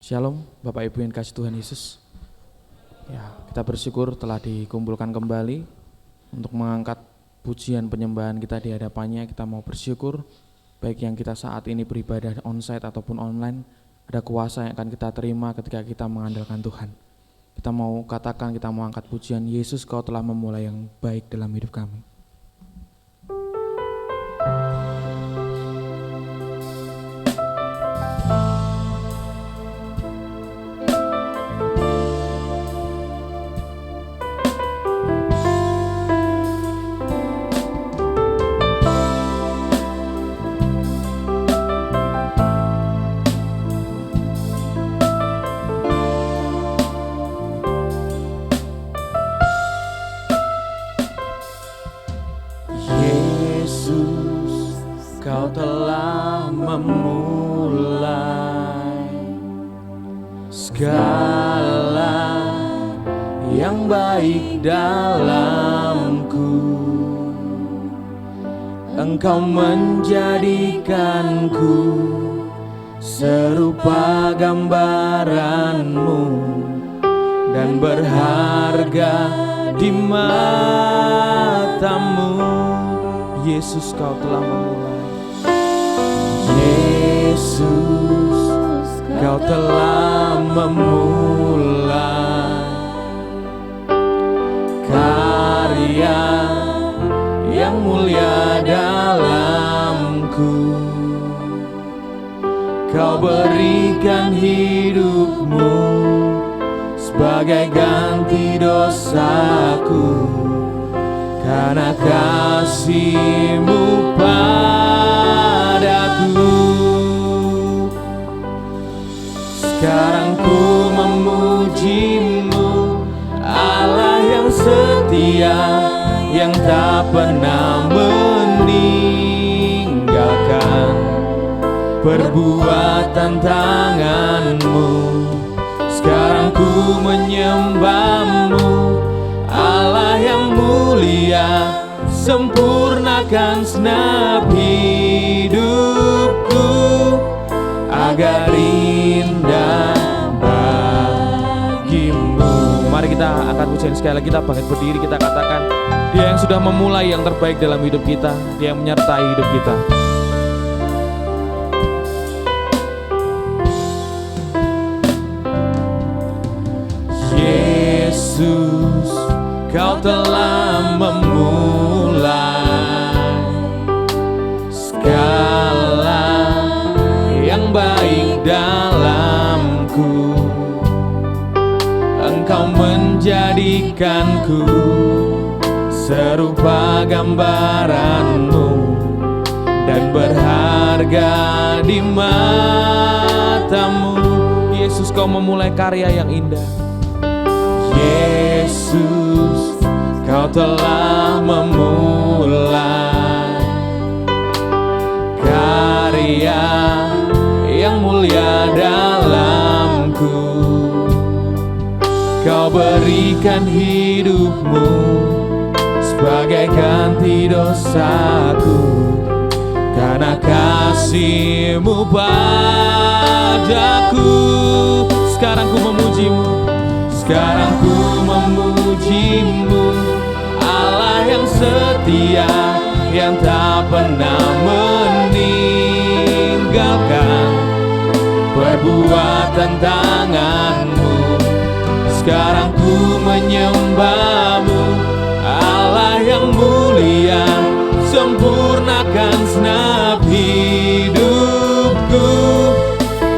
Shalom Bapak Ibu yang kasih Tuhan Yesus. Ya, kita bersyukur telah dikumpulkan kembali untuk mengangkat pujian penyembahan kita di hadapannya. Kita mau bersyukur baik yang kita saat ini beribadah onsite ataupun online, ada kuasa yang akan kita terima ketika kita mengandalkan Tuhan. Kita mau katakan, kita mau angkat pujian, Yesus Kau telah memulai yang baik dalam hidup kami. Kau telah memulai segala yang baik dalamku. Engkau menjadikanku serupa gambaranmu dan berharga di matamu. Yesus, Kau telah memulai. Yesus, Kau telah memulai karya yang mulia dalamku. Kau berikan hidupmu sebagai ganti dosaku, karena kasih-Mu padaku. Sekarang ku memuji-Mu, Allah yang setia, yang tak pernah meninggalkan perbuatan tangan-Mu. Sekarang ku menyembah-Mu, Allah yang mulia, sempurnakan segenap hidupku agar indah bagi-Mu. Mari kita angkat pujian sekali lagi, kita bangkit berdiri, kita katakan, Dia yang sudah memulai yang terbaik dalam hidup kita, Dia yang menyertai hidup kita. Yesus, Kau telah memulai segala yang baik dalamku. Engkau menjadikanku serupa gambaran-Mu dan berharga di matamu. Yesus, Kau memulai karya yang indah. Yesus, Kau telah memulai karya yang mulia dalamku. Kau berikan hidupmu sebagai ganti dosaku, karena kasih-Mu padaku. Sekarang ku memuji-Mu, sekarang ku memuji-Mu, Allah yang setia, yang tak pernah meninggalkan perbuatan tangan-Mu. Sekarang ku menyembah-Mu, Allah yang mulia, sempurnakan segenap hidupku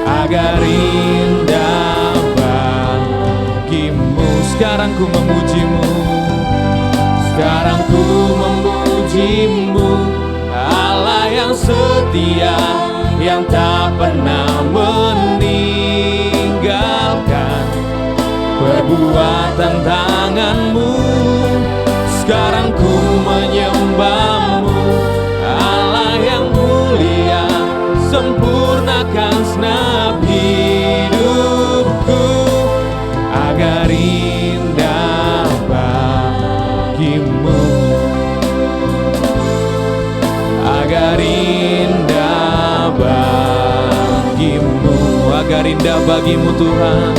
agar indah bagi-Mu. Sekarang ku memuji-Mu, sekarang ku memuji-Mu, Allah yang setia, yang tak pernah meninggalkan perbuatan tangan-Mu. Sekarang ku menyembah-Mu, Allah yang mulia, sempurnakan segenap hidupku agar indah bagi-Mu, agar indah bagi-Mu. agar indah bagimu Tuhan,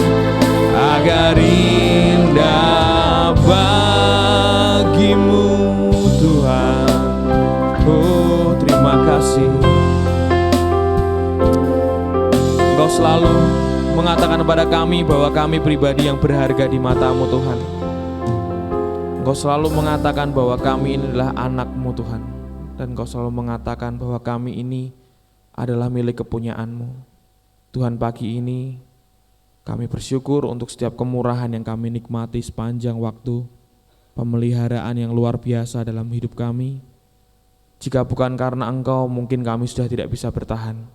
agar indah bagimu Tuhan. Oh, terima kasih. Engkau selalu mengatakan kepada kami bahwa kami pribadi yang berharga di mata-Mu Tuhan. Engkau selalu mengatakan bahwa kami ini adalah anak-Mu Tuhan. Dan Engkau selalu mengatakan bahwa kami ini adalah milik kepunyaan-Mu. Tuhan, pagi ini kami bersyukur untuk setiap kemurahan yang kami nikmati sepanjang waktu, pemeliharaan yang luar biasa dalam hidup kami. Jika bukan karena Engkau, mungkin kami sudah tidak bisa bertahan.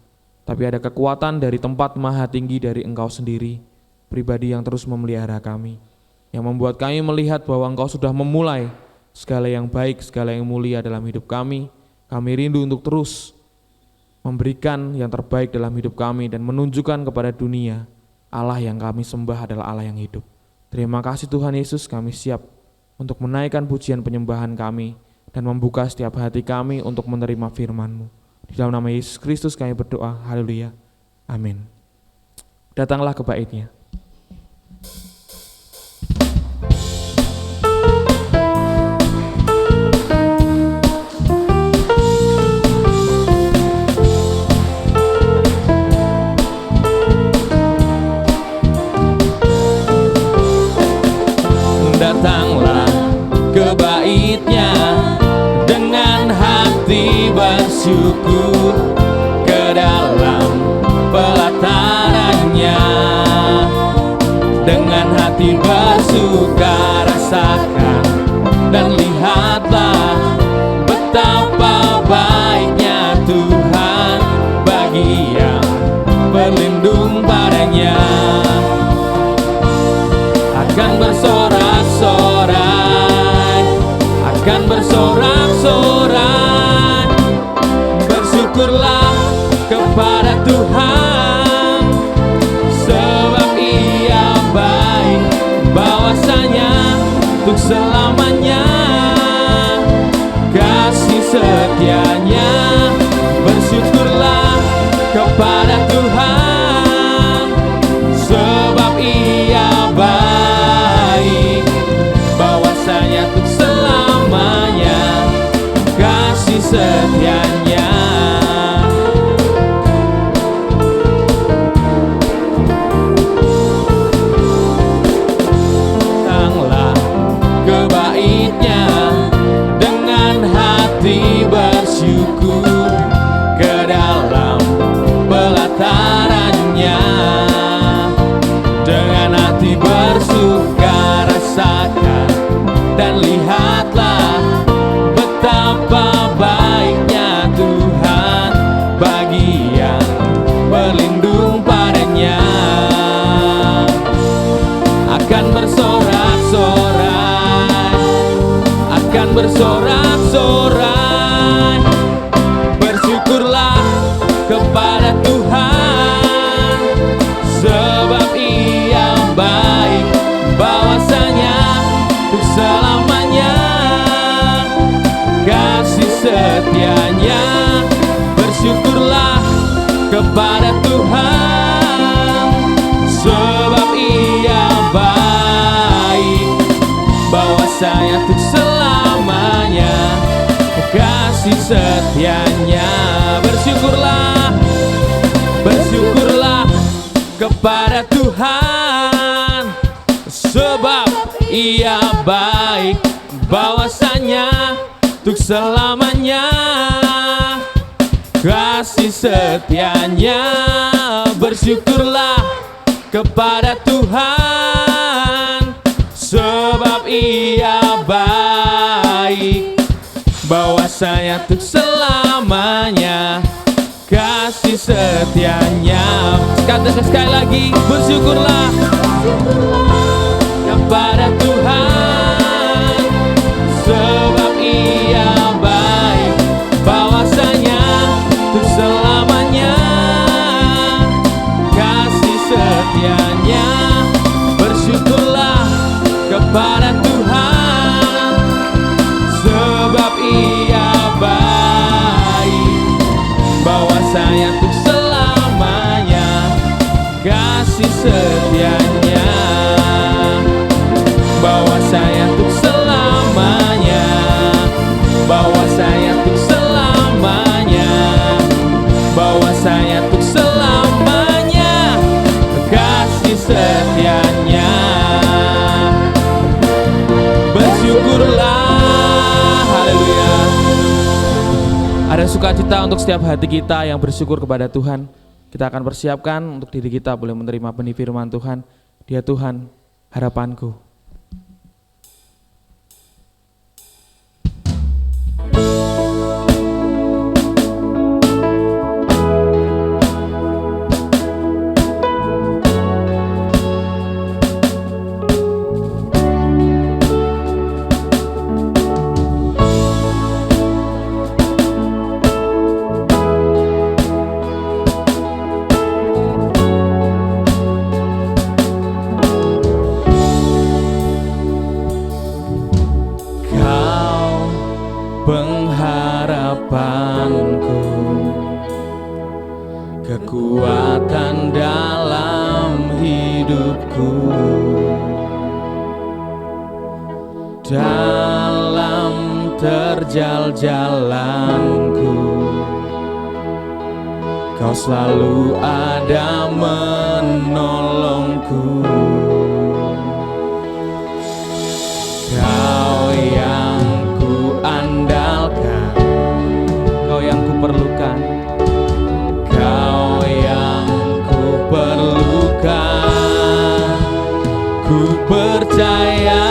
Tapi ada kekuatan dari tempat maha tinggi dari Engkau sendiri, pribadi yang terus memelihara kami, yang membuat kami melihat bahwa Engkau sudah memulai segala yang baik, segala yang mulia dalam hidup kami. Kami rindu untuk terus memberikan yang terbaik dalam hidup kami dan menunjukkan kepada dunia Allah yang kami sembah adalah Allah yang hidup. Terima kasih Tuhan Yesus, kami siap untuk menaikkan pujian penyembahan kami dan membuka setiap hati kami untuk menerima firman-Mu. Di dalam nama Yesus Kristus kami berdoa, haleluya, amin. Datanglah ke bait-Nya. Datanglah ke bait-Nya dengan hati bersyukur, ke dalam pelataran-Nya dengan hati bersuka rasakan dan lihatlah betapa baiknya Tuhan bagi yang berlindung padanya. Akan bersorak-sorai, akan bersorak-sorai, bersyukurlah kepada Tuhan, sebab Ia baik, bahwasanya untuk selamanya kasih setianya. Bersyukurlah kepada Tuhan, sebab Ia baik, bahwasanya untuk selamanya kasih setianya. Datanglah ke bait-Nya dengan hati bersyukur, ke dalam pelataran-Nya dengan hati bersuka rasakan dan lihatlah betapa baiknya Tuhan bagi yang berlindung padanya. Akan bersorak-sorai, akan bersorak-sorai, bersyukurlah kepada Tuhan, sebab Ia baik, bahwasanya untuk selamanya kasih setianya. Bersyukurlah kepada Tuhan, sebab Ia baik, bahwasanya untuk selamanya kasih setianya. Bersyukurlah, bersyukurlah kepada Tuhan, sebab Ia baik, bahwasanya untuk selamanya kasih setianya. Bersyukurlah kepada Tuhan, sebab Ia baik, bahwasanya untuk selamanya kasih setianya. Katakan sekali lagi, bersyukurlah kepada Tuhan, sebab Ia baik, bahwasanya untuk selamanya kasih setianya. Bersyukurlah kepada Tuhan, sebab Ia baik, bahwasanya untuk selamanya kasih setianya, bawa saya untuk selamanya, bawa saya untuk selamanya, bawa saya untuk selamanya, kasih setianya. Bersyukurlah, haleluya. Ada sukacita untuk setiap hati kita yang bersyukur kepada Tuhan. Kita akan persiapkan untuk diri kita boleh menerima benih firman Tuhan. Dia Tuhan harapanku. Pengharapanku, kekuatan dalam hidupku, dalam terjal jalanku, Kau selalu ada menolongku. Kau yang ku andalkan, Kau yang ku perlukan, Kau yang ku perlukan. Ku percaya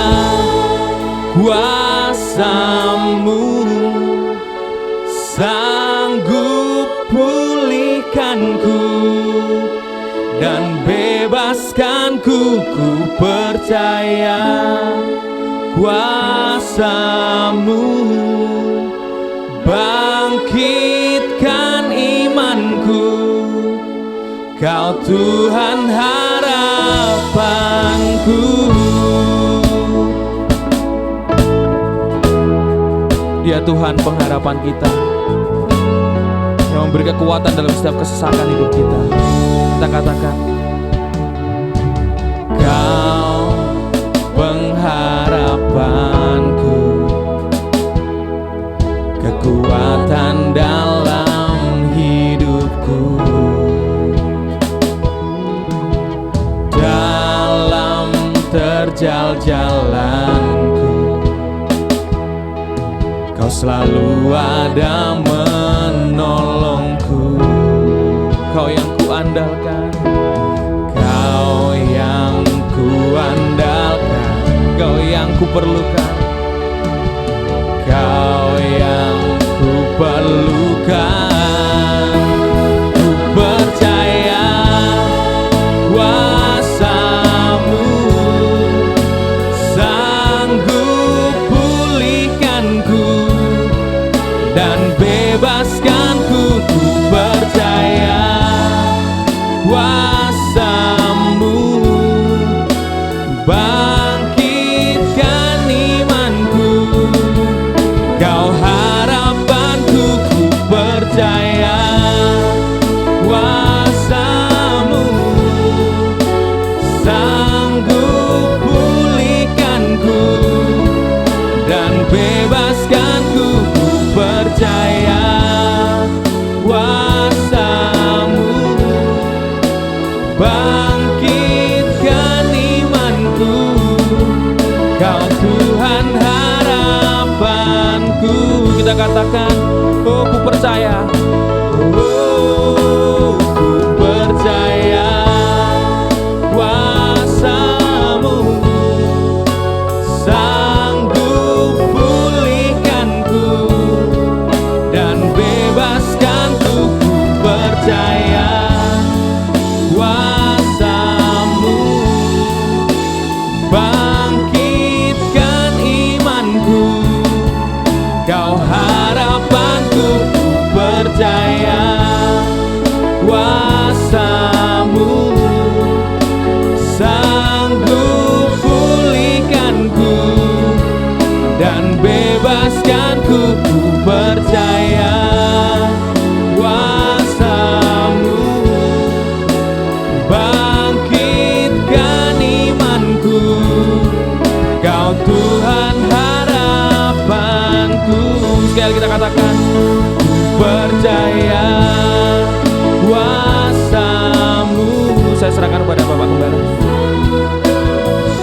kuasa-Mu sanggup pulihkanku dan bebaskanku. Ku percaya kuasa-Mu bangkitkan imanku. Kau Tuhan harapanku. Dia Tuhan pengharapan kita yang memberi kekuatan dalam setiap kesesakan hidup kita. Kita katakan, Kau pengharapanku, kekuatan dalam hidupku, dalam terjal jalanku, Kau selalu ada menolongku. Kau yang ku andalkan, Kau yang ku andalkan, Kau yang ku perlukan, Kau yang ku perlukan. Ku percaya kuasa-Mu sanggup pulihkanku dan bebaskanku. Ku percaya kuasa-Mu bangkitkan imanku. Kau harapanku, ku percaya kuasa-Mu sanggup pulihkanku dan bebaskanku. Ku percaya kuasa-Mu bangkitkan imanku. Kau Tuhan harapanku. Kita katakan, oh ku percaya, oh ku percaya kuasa-Mu sanggup pulihkanku dan bebaskanku. Ku percaya kuasa-Mu bangkitkan imanku. Kau harapanku, ku percaya Mari kita katakan, percaya kuasa-Mu. Saya serahkan kepada Bapak Gembala.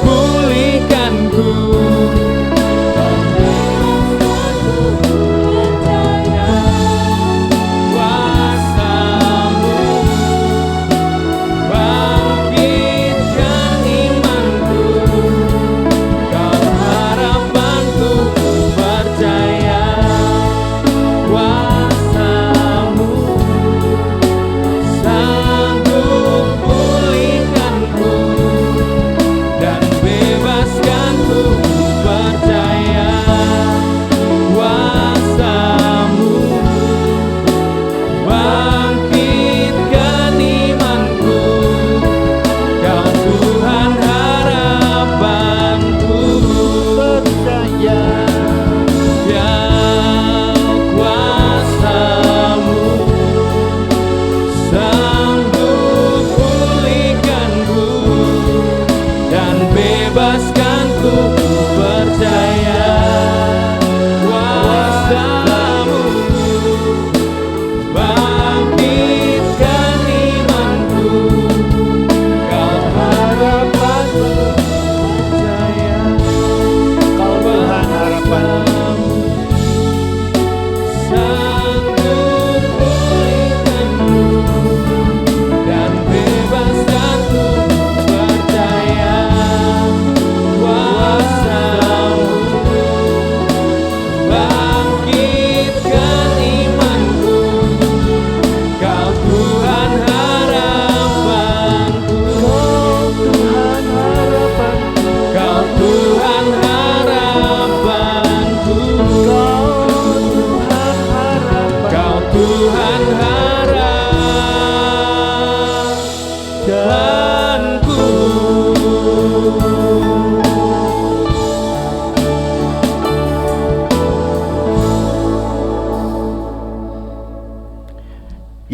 Pulihkanku,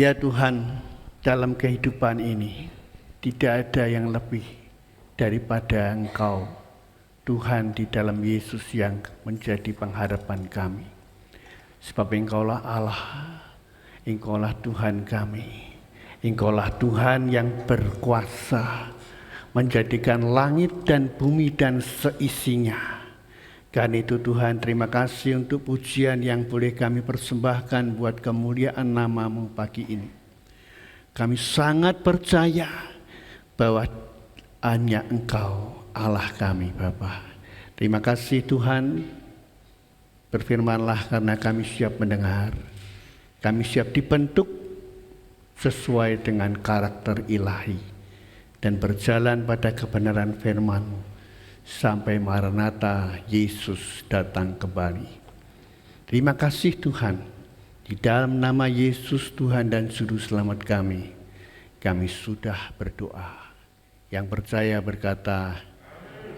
Ya Tuhan, dalam kehidupan ini tidak ada yang lebih daripada Engkau, Tuhan, di dalam Yesus yang menjadi pengharapan kami. Sebab Engkaulah Allah, Engkaulah Tuhan kami, Engkaulah Tuhan yang berkuasa menjadikan langit dan bumi dan seisinya. Karena itu Tuhan, terima kasih untuk pujian yang boleh kami persembahkan buat kemuliaan nama-Mu pagi ini. Kami sangat percaya bahwa hanya Engkau Allah kami, Bapa. Terima kasih Tuhan, berfirmanlah karena kami siap mendengar. Kami siap dibentuk sesuai dengan karakter ilahi dan berjalan pada kebenaran firman-Mu sampai Maranatha Yesus datang kembali. Terima kasih Tuhan, di dalam nama Yesus Tuhan dan Juru Selamat kami sudah berdoa. Yang percaya berkata,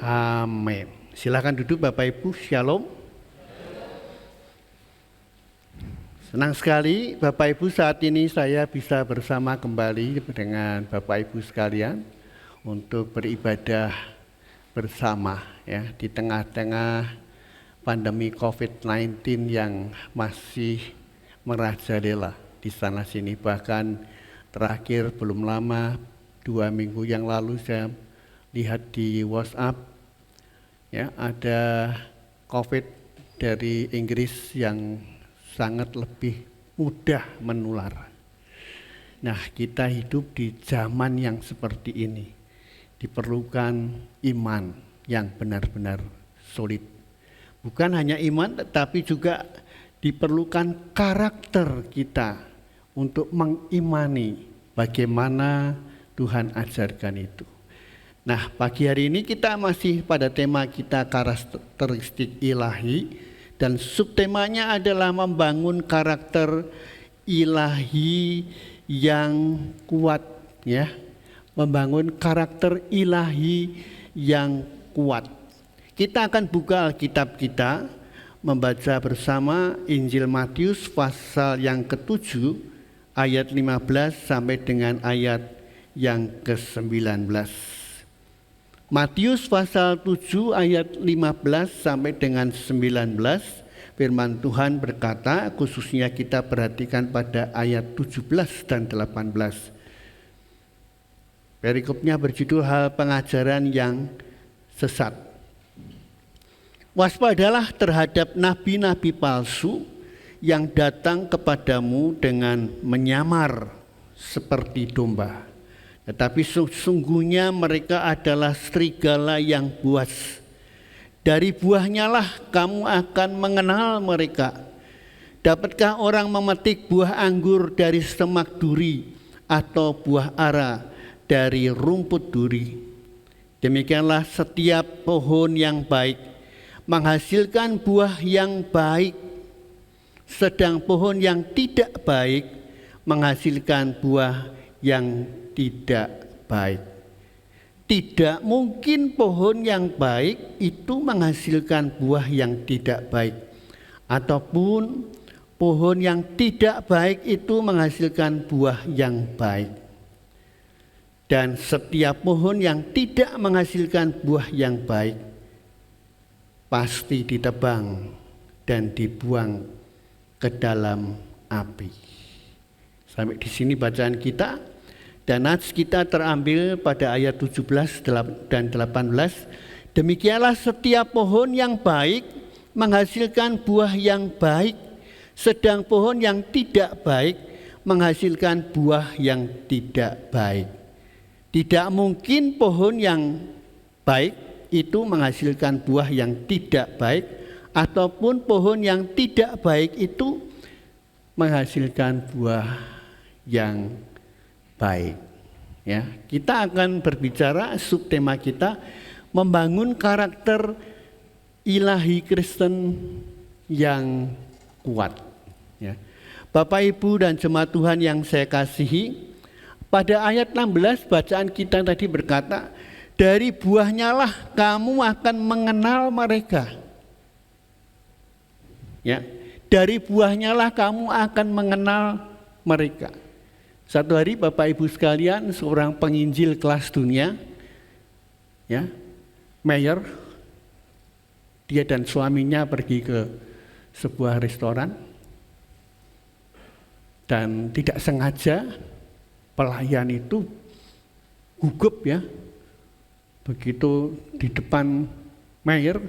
amin. Silakan duduk Bapak Ibu, shalom. Senang sekali Bapak Ibu saat ini saya bisa bersama kembali dengan Bapak Ibu sekalian untuk beribadah bersama ya di tengah-tengah pandemi COVID-19 yang masih merajalela di sana sini. Bahkan terakhir belum lama 2 minggu yang lalu saya lihat di WhatsApp ya ada COVID dari Inggris yang sangat lebih mudah menular. Nah, kita hidup di zaman yang seperti ini. Diperlukan iman yang benar-benar solid. Bukan hanya iman, tetapi juga diperlukan karakter kita untuk mengimani bagaimana Tuhan ajarkan itu. Nah, pagi hari ini kita masih pada tema kita karakteristik ilahi, dan subtemanya adalah membangun karakter ilahi yang kuat ya. Membangun karakter ilahi yang kuat. Kita akan buka Alkitab kita, membaca bersama Injil Matius pasal yang ke-7 ayat 15 sampai dengan ayat yang ke-19. Matius pasal 7 ayat 15 sampai dengan 19. Firman Tuhan berkata, khususnya kita perhatikan pada ayat 17 dan 18. Perikopnya berjudul hal pengajaran yang sesat. Waspadalah terhadap nabi-nabi palsu yang datang kepadamu dengan menyamar seperti domba. Tetapi sesungguhnya mereka adalah serigala yang buas. Dari buahnya lah kamu akan mengenal mereka. Dapatkah orang memetik buah anggur dari semak duri atau buah ara dari rumput duri? Demikianlah setiap pohon yang baik menghasilkan buah yang baik, sedang pohon yang tidak baik menghasilkan buah yang tidak baik. Tidak mungkin pohon yang baik itu menghasilkan buah yang tidak baik, ataupun pohon yang tidak baik itu menghasilkan buah yang baik. Dan setiap pohon yang tidak menghasilkan buah yang baik pasti ditebang dan dibuang ke dalam api. Sampai di sini bacaan kita. Dan nats kita terambil pada ayat 17 dan 18. Demikianlah setiap pohon yang baik menghasilkan buah yang baik, sedang pohon yang tidak baik menghasilkan buah yang tidak baik. Tidak mungkin pohon yang baik itu menghasilkan buah yang tidak baik, ataupun pohon yang tidak baik itu menghasilkan buah yang baik. Ya, kita akan berbicara subtema kita membangun karakter ilahi Kristen yang kuat. Ya. Bapak Ibu dan jemaat Tuhan yang saya kasihi, pada ayat 16 bacaan kita tadi berkata, dari buahnya lah kamu akan mengenal mereka. Ya, dari buahnya lah kamu akan mengenal mereka. Satu hari Bapak Ibu sekalian, seorang penginjil kelas dunia, ya, Mayer, dia dan suaminya pergi ke sebuah restoran dan tidak sengaja pelayan itu gugup, ya, begitu di depan Mayer,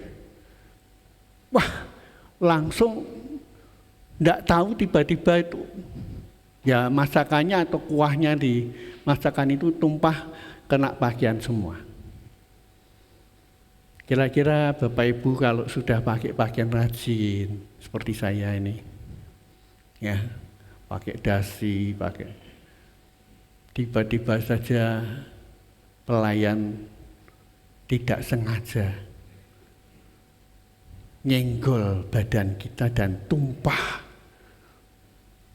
wah, langsung tidak tahu tiba-tiba itu. Ya, masakannya atau kuahnya di masakan itu tumpah kena pakaian semua. Kira-kira Bapak Ibu kalau sudah pakai pakaian rajin seperti saya ini, ya, pakai dasi, pakai, tiba-tiba saja pelayan tidak sengaja nyenggol badan kita dan tumpah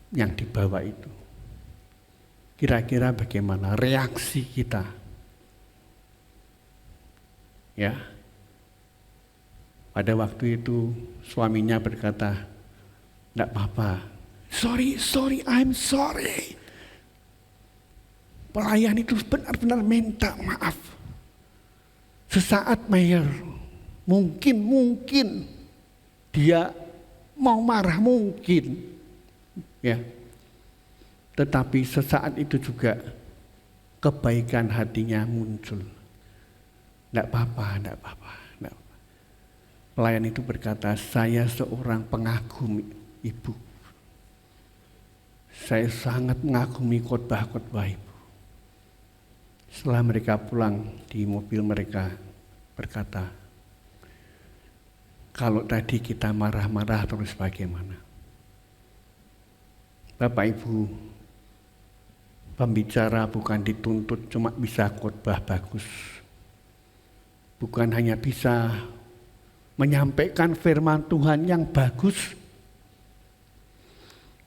yang dibawa itu. Kira-kira bagaimana reaksi kita? Ya. Pada waktu itu suaminya berkata, "Enggak apa-apa. Sorry, I'm sorry." Pelayan itu benar-benar minta maaf. Sesaat Mayer mungkin dia mau marah, mungkin. Ya, tetapi sesaat itu juga kebaikan hatinya muncul. Tidak apa-apa. Pelayan itu berkata, saya seorang pengagum ibu. Saya sangat mengagumi khotbah-khotbah ibu. Setelah mereka pulang di mobil mereka berkata, kalau tadi kita marah-marah terus bagaimana? Bapak Ibu, pembicara bukan dituntut cuma bisa khotbah bagus. Bukan hanya bisa menyampaikan firman Tuhan yang bagus,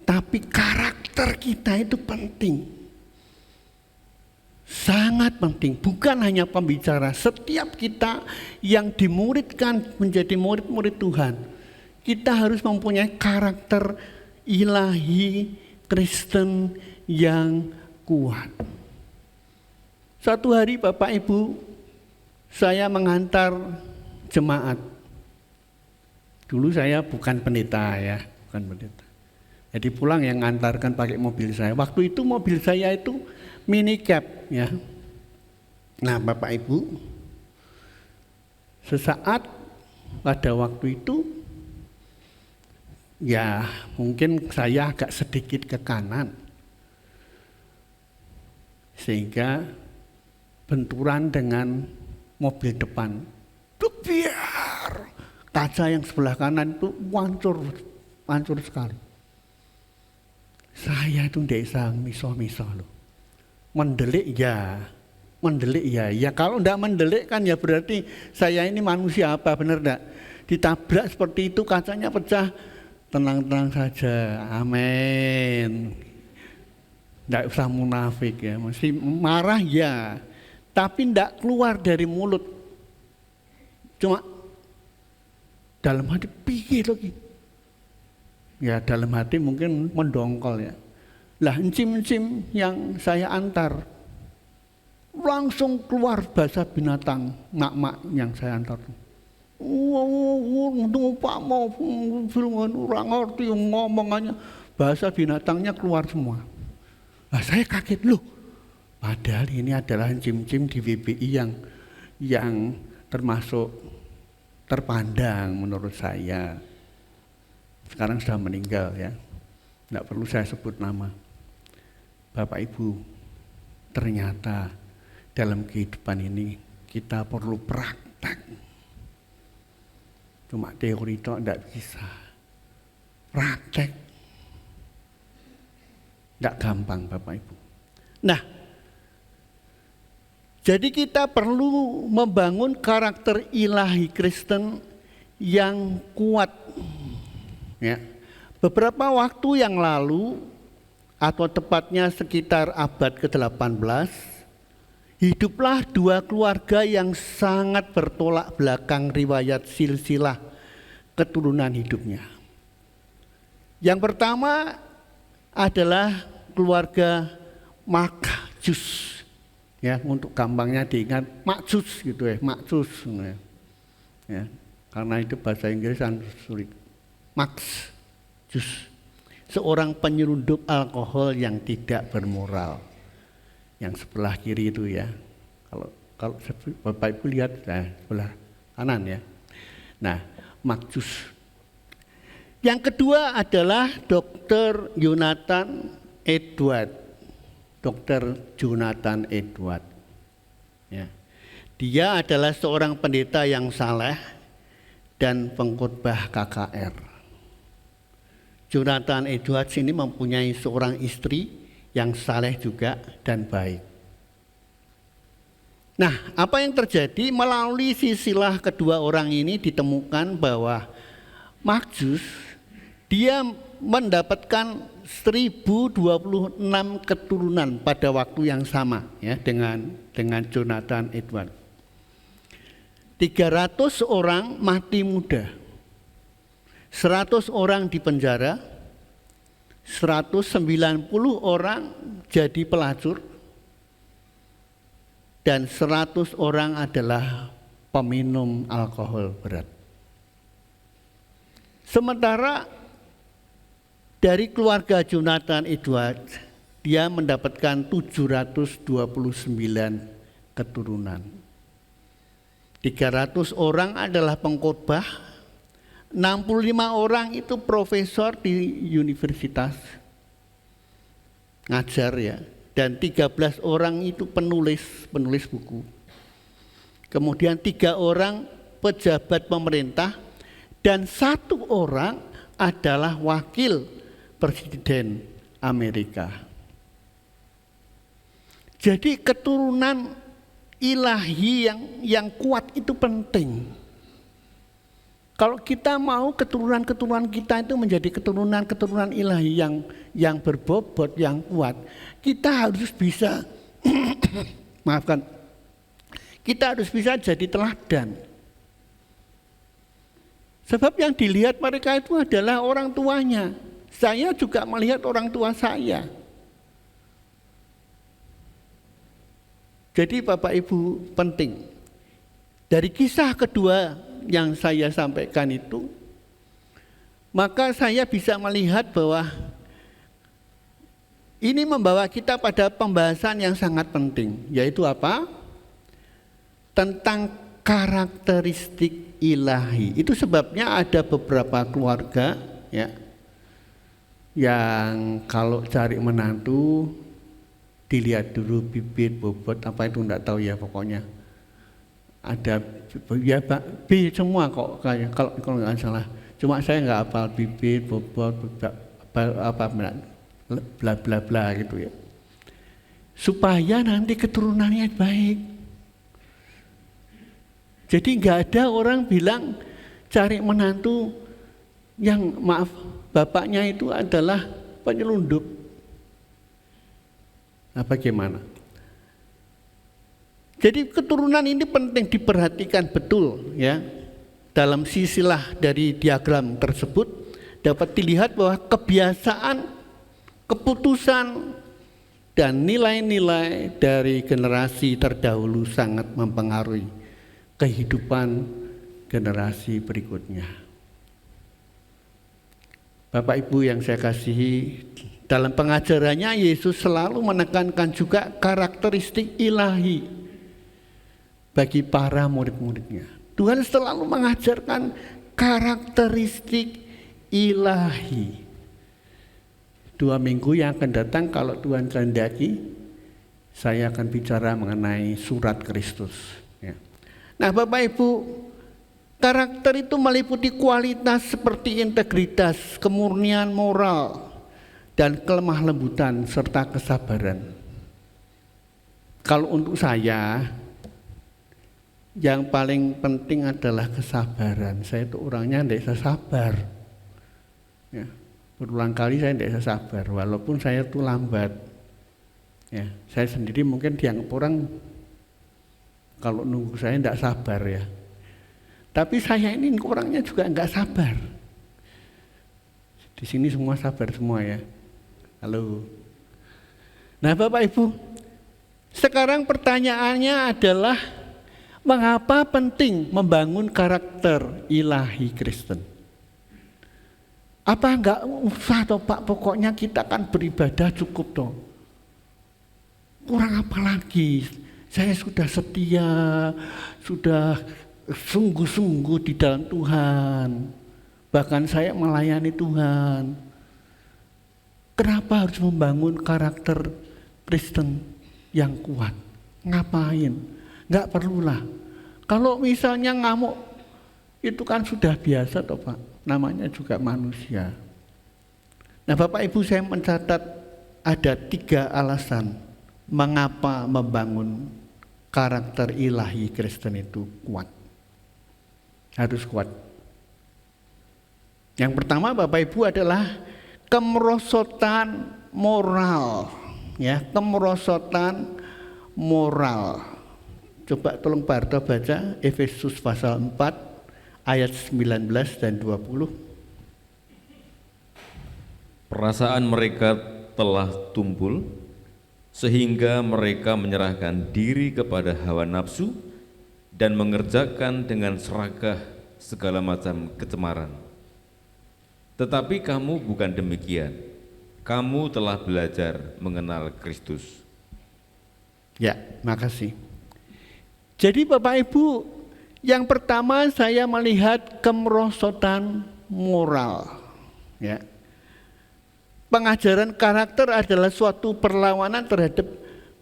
tapi karakter kita itu penting. Sangat penting, bukan hanya pembicara. Setiap kita yang dimuridkan menjadi murid-murid Tuhan, kita harus mempunyai karakter ilahi Kristen yang kuat. Suatu hari Bapak Ibu, saya mengantar jemaat Dulu saya bukan pendeta ya, bukan pendeta. Jadi pulang yang ngantarkan pakai mobil saya. Waktu itu mobil saya itu mini cab ya. Nah Bapak Ibu, sesaat pada waktu itu ya mungkin saya agak sedikit ke kanan. Sehingga benturan dengan mobil depan. Biar kaca yang sebelah kanan itu hancur sekali. Saya itu tidak bisa miso-miso loh. Mendelik ya. Ya kalau tidak mendelik kan ya berarti saya ini manusia apa, benar tidak? Ditabrak seperti itu kacanya pecah, tenang-tenang saja, amin. Tidak usah munafik ya, mesti marah ya, tapi tidak keluar dari mulut. Cuma dalam hati pikir lagi. Ya dalam hati mungkin mendongkol ya. Lah encim-encim yang saya antar langsung keluar bahasa binatang mak-mak yang saya antar. Pak mau orang ngerti ngomongannya, bahasa binatangnya keluar semua. Nah, saya kaget loh. Padahal ini adalah encim-encim di WBI yang termasuk terpandang menurut saya. Sekarang sudah meninggal ya. Tidak perlu saya sebut nama. Bapak Ibu, ternyata dalam kehidupan ini kita perlu praktek. Cuma teori itu tidak bisa. Praktek. Tidak gampang Bapak Ibu. Nah, jadi kita perlu membangun karakter ilahi Kristen yang kuat. Ya. Beberapa waktu yang lalu, atau tepatnya sekitar abad ke-18, hiduplah dua keluarga yang sangat bertolak belakang riwayat silsilah keturunan hidupnya. Yang pertama adalah keluarga Makjus. Ya, untuk gampangnya diingat Makjus gitu ya, Makjus. Ya, karena itu bahasa Inggris sulit. Makjus. Seorang penyelundup alkohol yang tidak bermoral. Yang sebelah kiri itu ya. Kalau Bapak Ibu lihat sebelah kanan ya. Nah, Makjus. Yang kedua adalah Dr. Jonathan Edward. Dr. Jonathan Edward. Ya. Dia adalah seorang pendeta yang saleh dan pengkhotbah KKR. Jonathan Edwards ini mempunyai seorang istri yang saleh juga dan baik. Nah, apa yang terjadi melalui silsilah kedua orang ini ditemukan bahwa Makjus dia mendapatkan 1026 keturunan pada waktu yang sama ya dengan Jonathan Edwards. 300 orang mati muda. 100 orang di penjara. 190 orang jadi pelacur. Dan 100 orang adalah peminum alkohol berat. Sementara dari keluarga Jonathan Edwards, dia mendapatkan 729 keturunan. 300 orang adalah pengkhotbah, 65 orang itu profesor di universitas, ngajar ya, dan 13 orang itu penulis buku. Kemudian 3 orang pejabat pemerintah, dan 1 orang adalah wakil Presiden Amerika. Jadi keturunan ilahi yang kuat itu penting. Kalau kita mau keturunan-keturunan kita itu menjadi keturunan-keturunan ilahi yang berbobot, yang kuat, kita harus bisa maafkan, kita harus bisa jadi teladan. Sebab yang dilihat mereka itu adalah orang tuanya. Saya juga melihat orang tua saya. Jadi Bapak Ibu penting. Dari kisah kedua yang saya sampaikan itu, Maka saya bisa melihat bahwa ini membawa kita pada pembahasan yang sangat penting, yaitu apa? Tentang karakteristik ilahi. Itu sebabnya ada beberapa keluarga ya yang kalau cari menantu dilihat dulu bibit, bobot, apa itu enggak tahu ya, pokoknya ada ya B semua kok kayak kalau nggak salah. Cuma saya nggak hafal bibit, bobot, apa bla bla bla gitu ya. Supaya nanti keturunannya baik. Jadi nggak ada orang bilang cari menantu yang maaf bapaknya itu adalah penyelundup. Nah, bagaimana? Jadi keturunan ini penting diperhatikan betul ya. Dalam sisilah dari diagram tersebut dapat dilihat bahwa kebiasaan, keputusan dan nilai-nilai dari generasi terdahulu sangat mempengaruhi kehidupan generasi berikutnya. Bapak Ibu yang saya kasihi, dalam pengajarannya Yesus selalu menekankan juga karakteristik ilahi bagi para murid-muridnya. Tuhan selalu mengajarkan karakteristik ilahi. 2 minggu yang akan datang kalau Tuhan kehendaki, saya akan bicara mengenai surat Kristus. Ya. Nah Bapak Ibu, karakter itu meliputi kualitas seperti integritas, kemurnian moral, dan kelemah lembutan serta kesabaran. Kalau untuk saya, yang paling penting adalah kesabaran. Saya itu orangnya tidak bisa sabar. Ya, berulang kali saya tidak bisa sabar, walaupun saya itu lambat. Ya, saya sendiri mungkin dianggap orang kalau nunggu saya tidak sabar ya. Tapi saya ini orangnya juga enggak sabar. Di sini semua sabar semua ya. Halo. Nah Bapak Ibu, sekarang pertanyaannya adalah mengapa penting membangun karakter ilahi Kristen? Apa enggak usah toh Pak, pokoknya kita kan beribadah cukup toh. Kurang apa lagi? Saya sudah setia, sudah sungguh-sungguh di dalam Tuhan. Bahkan saya melayani Tuhan. Kenapa harus membangun karakter Kristen yang kuat? Ngapain? Enggak perlulah. Kalau misalnya ngamuk, itu kan sudah biasa toh Pak. Namanya juga manusia. Nah Bapak Ibu, saya mencatat ada 3 alasan mengapa membangun karakter ilahi Kristen itu kuat. Harus kuat. Yang pertama Bapak Ibu adalah kemerosotan moral. Ya, kemerosotan moral. Coba tolong Barto baca Efesus pasal 4 ayat 19 dan 20. Perasaan mereka telah tumpul sehingga mereka menyerahkan diri kepada hawa nafsu dan mengerjakan dengan serakah segala macam kecemaran. Tetapi kamu bukan demikian. Kamu telah belajar mengenal Kristus. Ya, makasih. Jadi Bapak Ibu, yang pertama saya melihat kemerosotan moral. Ya. Pengajaran karakter adalah suatu perlawanan terhadap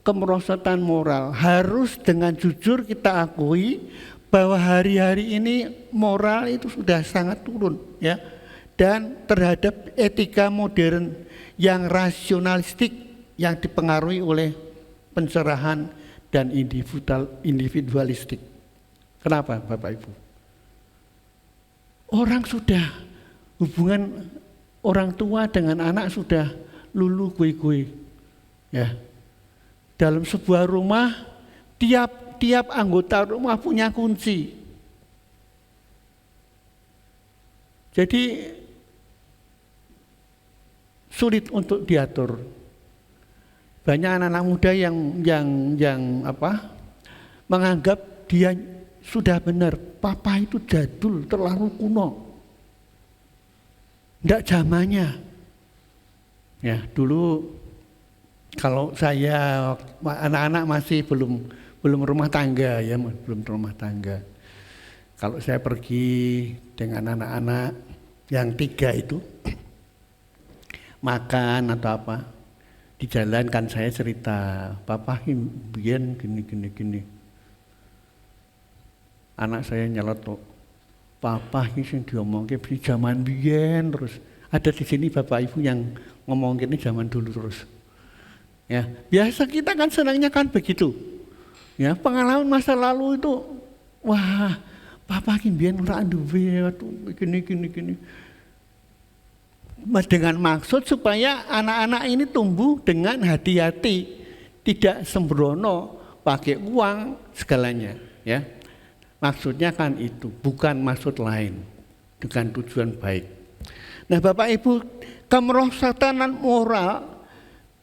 kemerosotan moral. Harus dengan jujur kita akui bahwa hari-hari ini moral itu sudah sangat turun, ya. Dan terhadap etika modern yang rasionalistik yang dipengaruhi oleh pencerahan dan individualistik. Kenapa Bapak Ibu? Orang sudah hubungan orang tua dengan anak sudah lulu gue. Ya. Dalam sebuah rumah tiap anggota rumah punya kunci. Jadi sulit untuk diatur. Banyak anak-anak muda yang menganggap dia sudah benar, papa itu jadul, terlalu kuno. Ndak zamannya. Ya, dulu kalau saya anak-anak masih belum rumah tangga ya, belum rumah tangga. Kalau saya pergi dengan anak-anak yang 3 itu makan atau apa, di jalan kan saya cerita, papa biyen gini. Anak saya nyeletuk, papa ini sing diomongke di zaman biyen terus. Ada di sini bapak ibu yang ngomong ini zaman dulu terus. Ya, biasa kita kan senangnya kan begitu. Ya, pengalaman masa lalu itu, wah, papa ini biyen ora duwe gini. Dengan maksud supaya anak-anak ini tumbuh dengan hati-hati, tidak sembrono, pakai uang segalanya, ya. Maksudnya kan itu, bukan maksud lain, dengan tujuan baik. Nah, Bapak Ibu, kemerosotan moral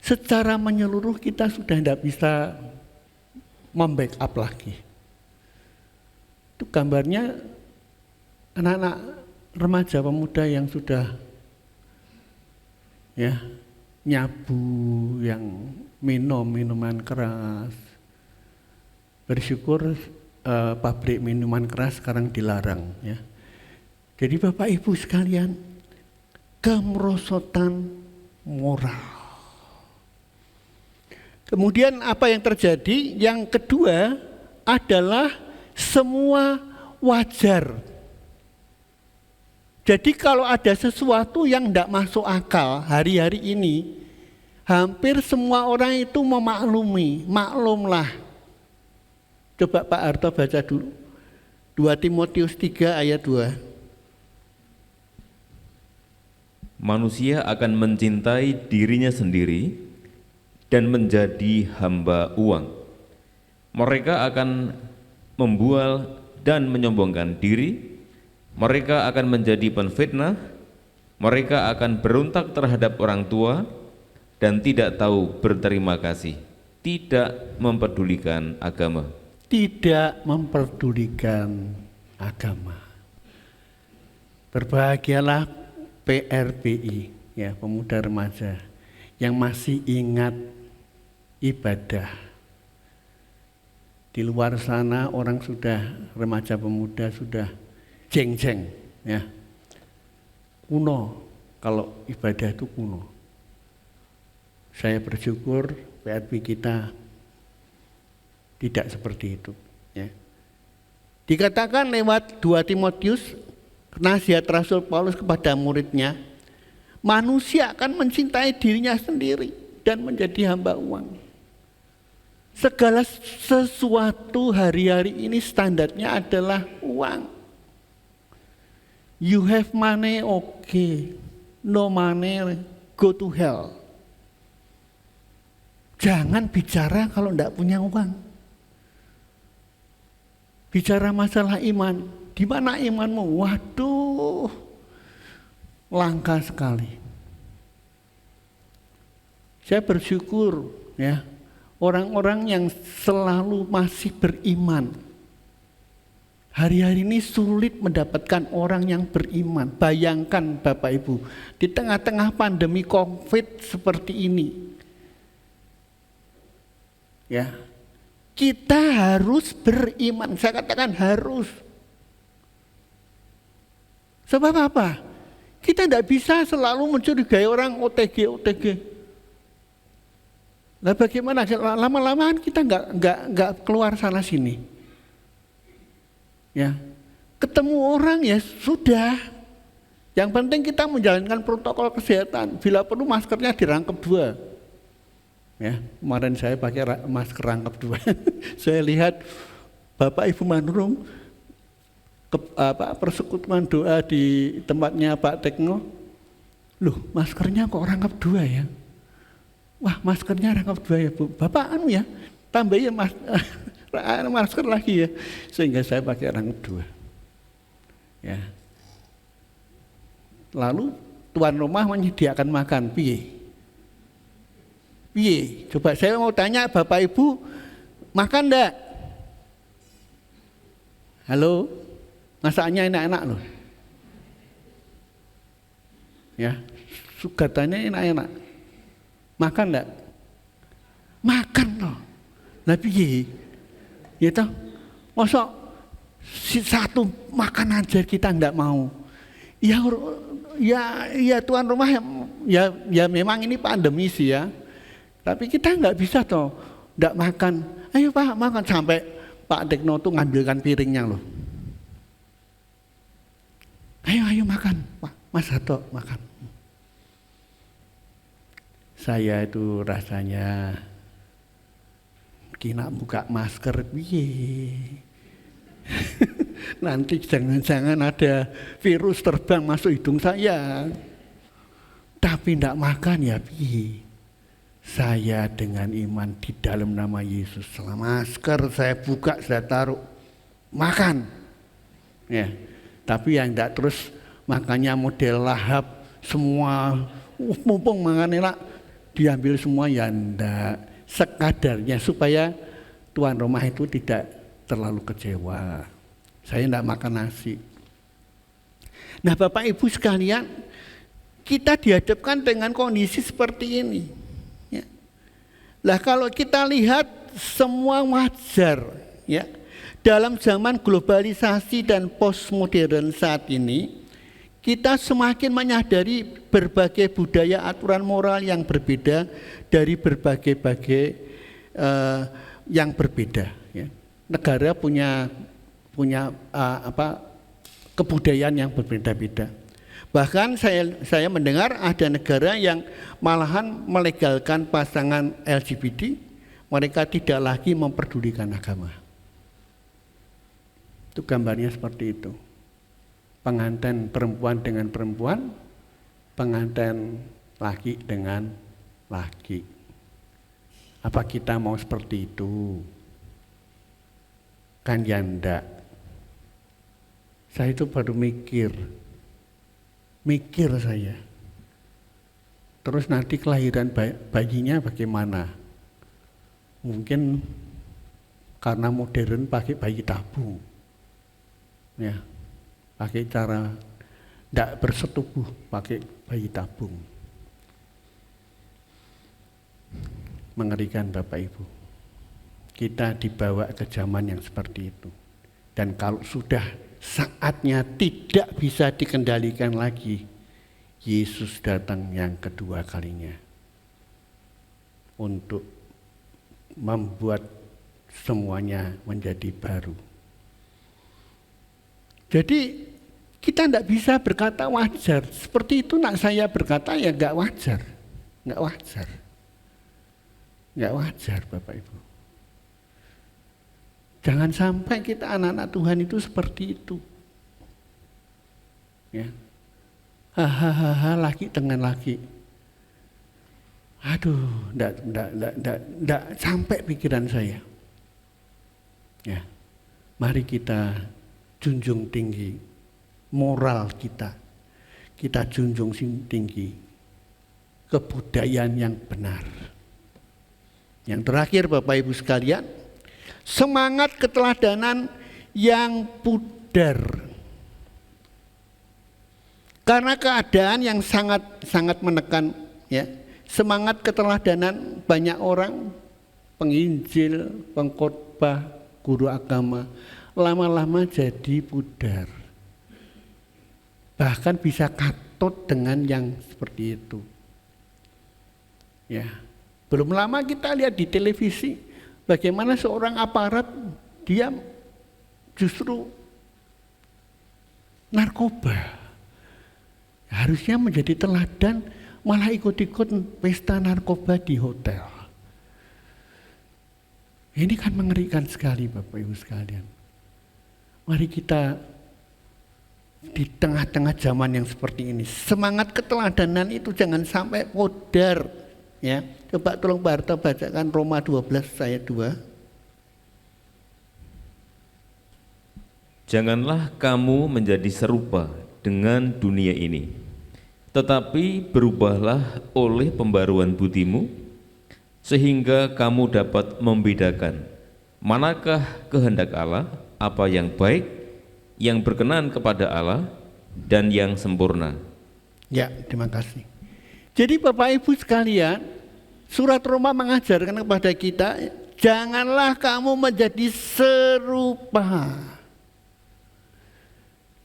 secara menyeluruh kita sudah tidak bisa membackup lagi. Itu gambarnya anak-anak remaja pemuda yang sudah ya nyabu, yang minum minuman keras. Bersyukur pabrik minuman keras sekarang dilarang ya. Jadi Bapak Ibu sekalian, kemerosotan moral. Kemudian apa yang terjadi? Yang kedua adalah semua wajar. Jadi kalau ada sesuatu yang tidak masuk akal hari-hari ini, hampir semua orang itu memaklumi, maklumlah. Coba Pak Harto baca dulu 2 Timotius 3 ayat 2. Manusia akan mencintai dirinya sendiri dan menjadi hamba uang. Mereka akan membual dan menyombongkan diri. Mereka akan menjadi penfitnah. Mereka akan berontak terhadap orang tua dan tidak tahu berterima kasih, tidak mempedulikan agama. Tidak memperdulikan agama. Berbahagialah PRBI, ya, pemuda remaja yang masih ingat ibadah. Di luar sana orang sudah remaja pemuda sudah jeng-jeng, ya, kuno. Kalau ibadah itu kuno. Saya bersyukur PRBI kita tidak seperti itu. Ya. Dikatakan lewat 2 Timotius, nasihat Rasul Paulus kepada muridnya, manusia akan mencintai dirinya sendiri dan menjadi hamba uang. Segala sesuatu hari-hari ini standarnya adalah uang. You have money, okay. No money, go to hell. Jangan bicara kalau tidak punya uang. Bicara masalah iman, di mana imanmu? Waduh, langka sekali. Saya bersyukur ya, orang-orang yang selalu masih beriman. Hari-hari ini sulit mendapatkan orang yang beriman. Bayangkan Bapak Ibu, di tengah-tengah pandemi COVID seperti ini. Ya. Kita harus beriman, saya katakan harus. Sebab apa? Kita tidak bisa selalu mencurigai orang OTG. Nah bagaimana? Lama-lama kita nggak keluar sana sini. Ya, ketemu orang ya sudah. Yang penting kita menjalankan protokol kesehatan. Bila perlu maskernya dirangkep 2. Ya, kemarin saya pakai masker rangkap 2. Saya lihat Bapak Ibu Manurung persekutuan doa di tempatnya Pak Tekno. Loh, maskernya kok rangkap 2 ya? Wah, maskernya rangkap 2 ya, Bu. Bapak ya, tambahin masker lagi ya. Sehingga saya pakai rangkap 2. Ya. Lalu tuan rumah menyediakan makan, piye? Coba saya mau tanya Bapak Ibu, makan enggak? Halo? Masakannya enak-enak loh. Ya, sugatannya enak-enak. Makan enggak? Makan toh. Lah piye? Ya toh, masa satu makan aja kita enggak mau. Ya tuan rumah ya memang ini pandemi sih ya. Tapi kita enggak bisa toh enggak makan. Ayo Pak makan, sampai Pak Tekno tuh ngambilkan piringnya loh. Ayo makan Pak, Mas Hato makan. Saya itu rasanya kena buka masker piye. Nanti jangan-jangan ada virus terbang masuk hidung saya. Tapi tidak makan ya piye. Saya dengan iman di dalam nama Yesus, masker saya buka, saya taruh, makan. Ya, tapi yang tidak terus makannya model lahap semua, mumpung makan enak, diambil semua ya enggak. Sekadarnya supaya tuan rumah itu tidak terlalu kecewa. Saya enggak makan nasi. Nah Bapak Ibu sekalian, kita dihadapkan dengan kondisi seperti ini. Ya. Lah kalau kita lihat semua wajar, ya, dalam zaman globalisasi dan postmodern saat ini, kita semakin menyadari berbagai budaya aturan moral yang berbeda dari berbagai yang berbeda. Ya. Negara punya kebudayaan yang berbeda-beda. Bahkan saya mendengar ada negara yang malahan melegalkan pasangan LGBT, mereka tidak lagi memperdulikan agama. Itu gambarnya seperti itu. Pengantin perempuan dengan perempuan, pengantin laki dengan laki. Apa kita mau seperti itu? Kan ya enggak. Saya itu baru mikir saya. Terus nanti kelahiran bayinya bagaimana? Mungkin karena modern pakai bayi tabung. Ya. Pakai cara tidak bersetubuh, pakai bayi tabung. Mengerikan Bapak Ibu. Kita dibawa ke zaman yang seperti itu. Dan kalau sudah saatnya tidak bisa dikendalikan lagi, Yesus datang yang kedua kalinya untuk membuat semuanya menjadi baru. Jadi kita tidak bisa berkata wajar. Seperti itu nak saya berkata ya enggak wajar. Enggak wajar. Enggak wajar Bapak Ibu. Jangan sampai kita anak-anak Tuhan itu seperti itu. Ya. Hahaha laki dengan laki. Aduh, enggak sampai pikiran saya. Ya. Mari kita junjung tinggi moral kita. Kita junjung tinggi kebudayaan yang benar. Yang terakhir Bapak Ibu sekalian, semangat keteladanan yang pudar. Karena keadaan yang sangat menekan, ya. Semangat keteladanan banyak orang penginjil, pengkhotbah, guru agama lama-lama jadi pudar. Bahkan bisa katut dengan yang seperti itu. Ya. Belum lama kita lihat di televisi bagaimana seorang aparat dia justru narkoba. Harusnya menjadi teladan, malah ikut-ikut pesta narkoba di hotel. Ini kan mengerikan sekali Bapak Ibu sekalian. Mari kita di tengah-tengah zaman yang seperti ini, semangat keteladanan itu jangan sampai pudar. Ya, coba tolong Pak Harto bacakan Roma 12 ayat 2. Janganlah kamu menjadi serupa dengan dunia ini, tetapi berubahlah oleh pembaruan budimu, sehingga kamu dapat membedakan manakah kehendak Allah, apa yang baik, yang berkenan kepada Allah, dan yang sempurna. Ya, terima kasih. Jadi Bapak Ibu sekalian, surat Roma mengajarkan kepada kita, janganlah kamu menjadi serupa.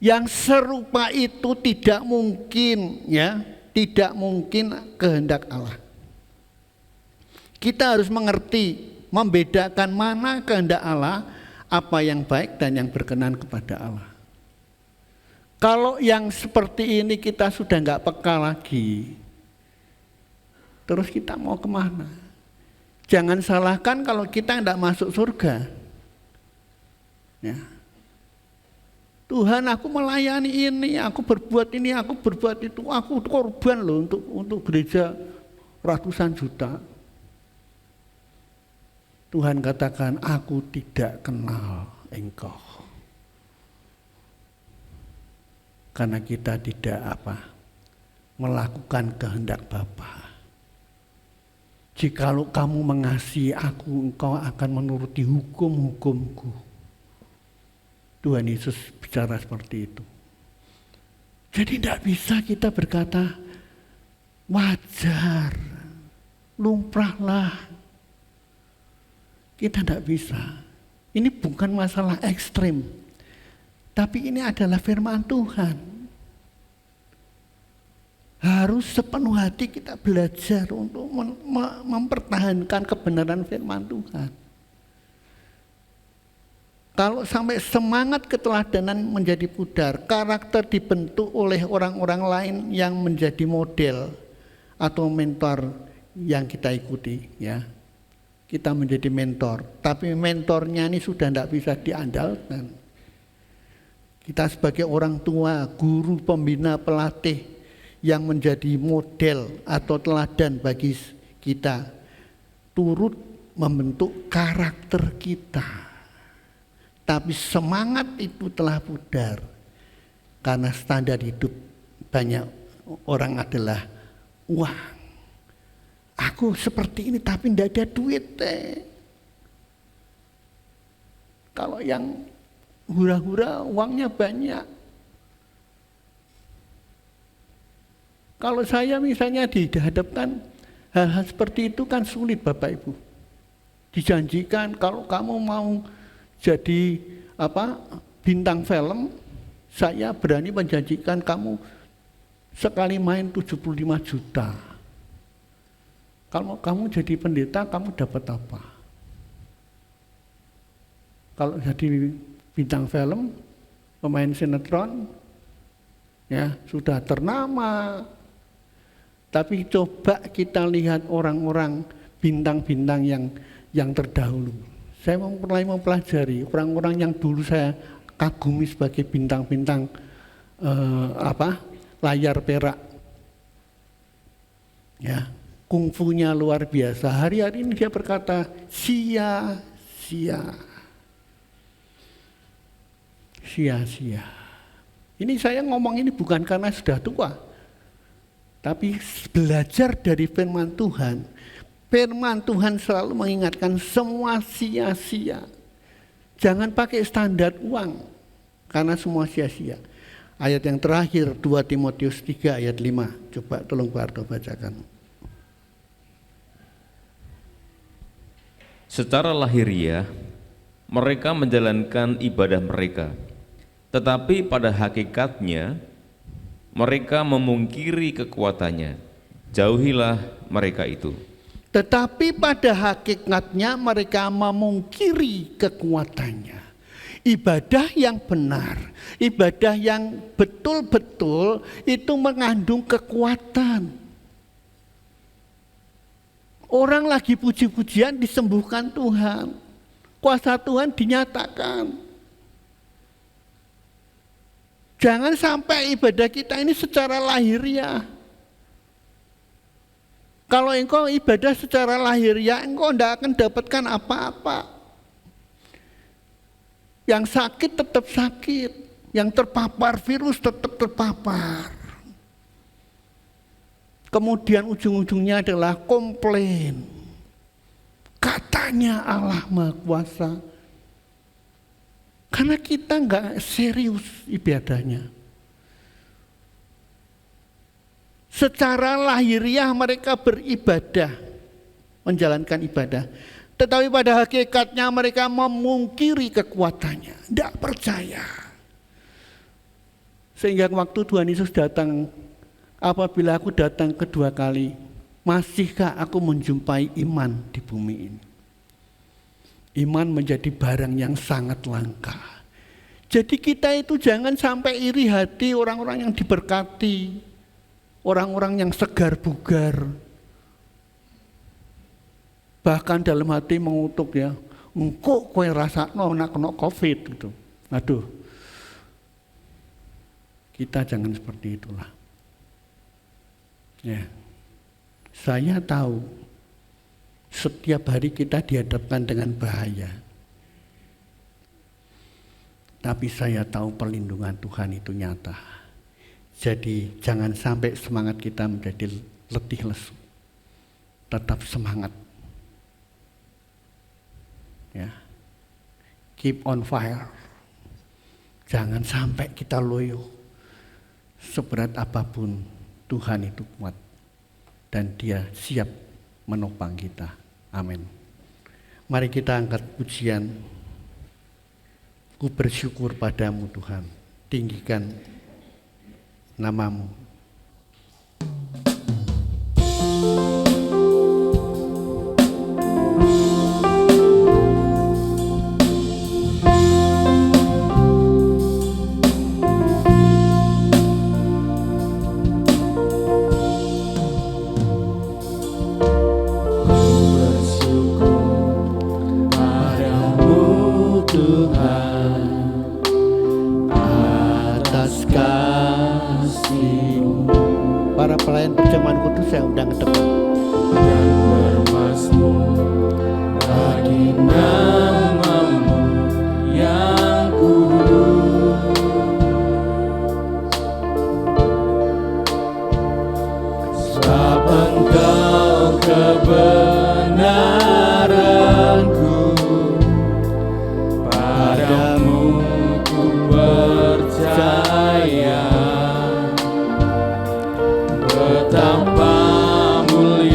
Yang serupa itu tidak mungkin, ya, tidak mungkin kehendak Allah. Kita harus mengerti, membedakan mana kehendak Allah, apa yang baik dan yang berkenan kepada Allah. Kalau yang seperti ini kita sudah nggak peka lagi, terus kita mau kemana? Jangan salahkan kalau kita tidak masuk surga. Ya. Tuhan, aku melayani ini, aku berbuat ini, aku berbuat itu, aku korban loh untuk gereja ratusan juta. Tuhan katakan, aku tidak kenal engkau. Karena kita tidak melakukan kehendak Bapa. Jikalau kamu mengasihi aku, engkau akan menuruti hukum-hukumku. Tuhan Yesus bicara seperti itu. Jadi tidak bisa kita berkata, wajar, lumrahlah. Kita tidak bisa. Ini bukan masalah ekstrim. Tapi ini adalah firman Tuhan. Harus sepenuh hati kita belajar untuk mempertahankan kebenaran firman Tuhan. Kalau sampai semangat keteladanan menjadi pudar, karakter dibentuk oleh orang-orang lain yang menjadi model atau mentor yang kita ikuti, ya. Kita menjadi mentor, tapi mentornya ini sudah tidak bisa diandalkan. Kita sebagai orang tua, guru, pembina, pelatih yang menjadi model atau teladan bagi kita, turut membentuk karakter kita. Tapi semangat itu telah pudar karena standar hidup banyak orang adalah uang. Aku seperti ini tapi tidak ada duit. Kalau yang hura-hura uangnya banyak. Kalau saya misalnya dihadapkan hal-hal seperti itu kan sulit Bapak Ibu. Dijanjikan kalau kamu mau jadi bintang film, saya berani menjanjikan kamu sekali main 75 juta. Kalau kamu jadi pendeta, kamu dapat apa? Kalau jadi bintang film, pemain sinetron, ya sudah ternama. Tapi coba kita lihat orang-orang bintang-bintang yang terdahulu. Saya mulai mempelajari orang-orang yang dulu saya kagumi sebagai bintang-bintang layar perak. Ya. Kungfunya luar biasa. Hari-hari ini dia berkata, sia-sia. Sia-sia. Ini saya ngomong ini bukan karena sudah tua. Tapi belajar dari firman Tuhan. Firman Tuhan selalu mengingatkan semua sia-sia. Jangan pakai standar uang. Karena semua sia-sia. Ayat yang terakhir 2 Timotius 3 ayat 5. Coba tolong Pak Arto bacakan. Secara lahiriah, mereka menjalankan ibadah mereka, tetapi pada hakikatnya mereka memungkiri kekuatannya. Jauhilah mereka itu. Tetapi pada hakikatnya mereka memungkiri kekuatannya. Ibadah yang benar, ibadah yang betul-betul itu mengandung kekuatan. Orang lagi puji-pujian disembuhkan Tuhan. Kuasa Tuhan dinyatakan. Jangan sampai ibadah kita ini secara lahiriah. Kalau engkau ibadah secara lahiriah, engkau tidak akan dapatkan apa-apa. Yang sakit tetap sakit. Yang terpapar virus tetap terpapar. Kemudian ujung-ujungnya adalah komplain. Katanya Allah Maha Kuasa. Karena kita enggak serius ibadahnya. Secara lahiriah mereka beribadah, menjalankan ibadah. Tetapi pada hakikatnya mereka memungkiri kekuatannya, tidak percaya. Sehingga waktu Tuhan Yesus datang, apabila aku datang kedua kali, masihkah aku menjumpai iman di bumi ini? Iman menjadi barang yang sangat langka. Jadi kita itu jangan sampai iri hati orang-orang yang diberkati, orang-orang yang segar bugar. Bahkan dalam hati mengutuk ya, engkau kowe rasakno nak kena COVID gitu. Aduh, kita jangan seperti itulah. Ya, saya tahu setiap hari kita dihadapkan dengan bahaya. Tapi saya tahu perlindungan Tuhan itu nyata. Jadi jangan sampai semangat kita menjadi letih lesu. Tetap semangat. Ya, keep on fire. Jangan sampai kita loyo. Seberat apapun Tuhan itu kuat dan Dia siap menopang kita. Amin. Mari kita angkat pujian. Ku bersyukur padamu Tuhan. Tinggikan namamu. Para pelayan perjamuan kudus saya undang ke depan. Dan bermazmur bagi namamu yang kudus. Sebab Engkau kebenaranku, padamu ku percaya. Betapa mulia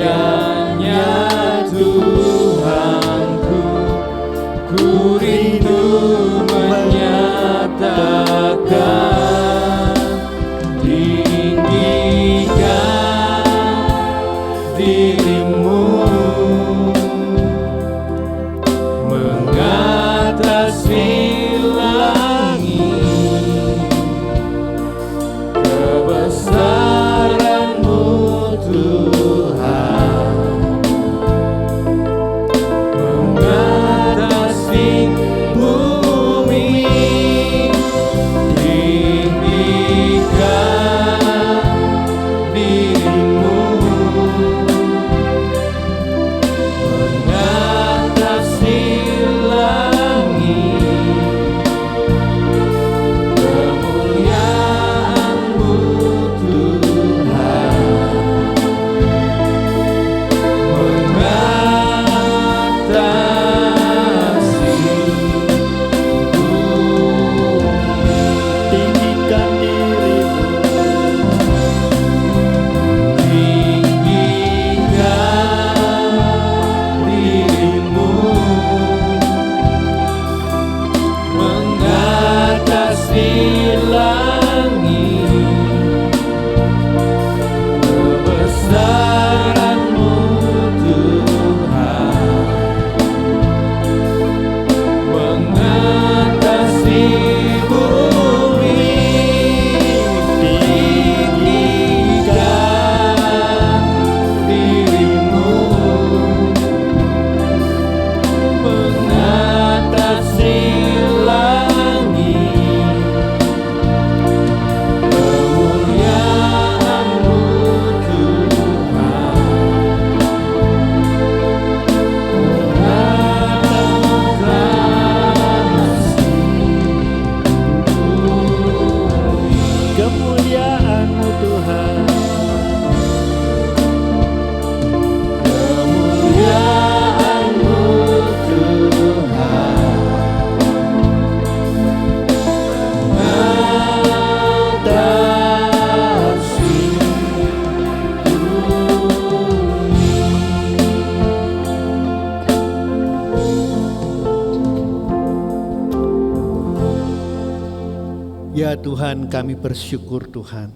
Ya Tuhan, kami bersyukur Tuhan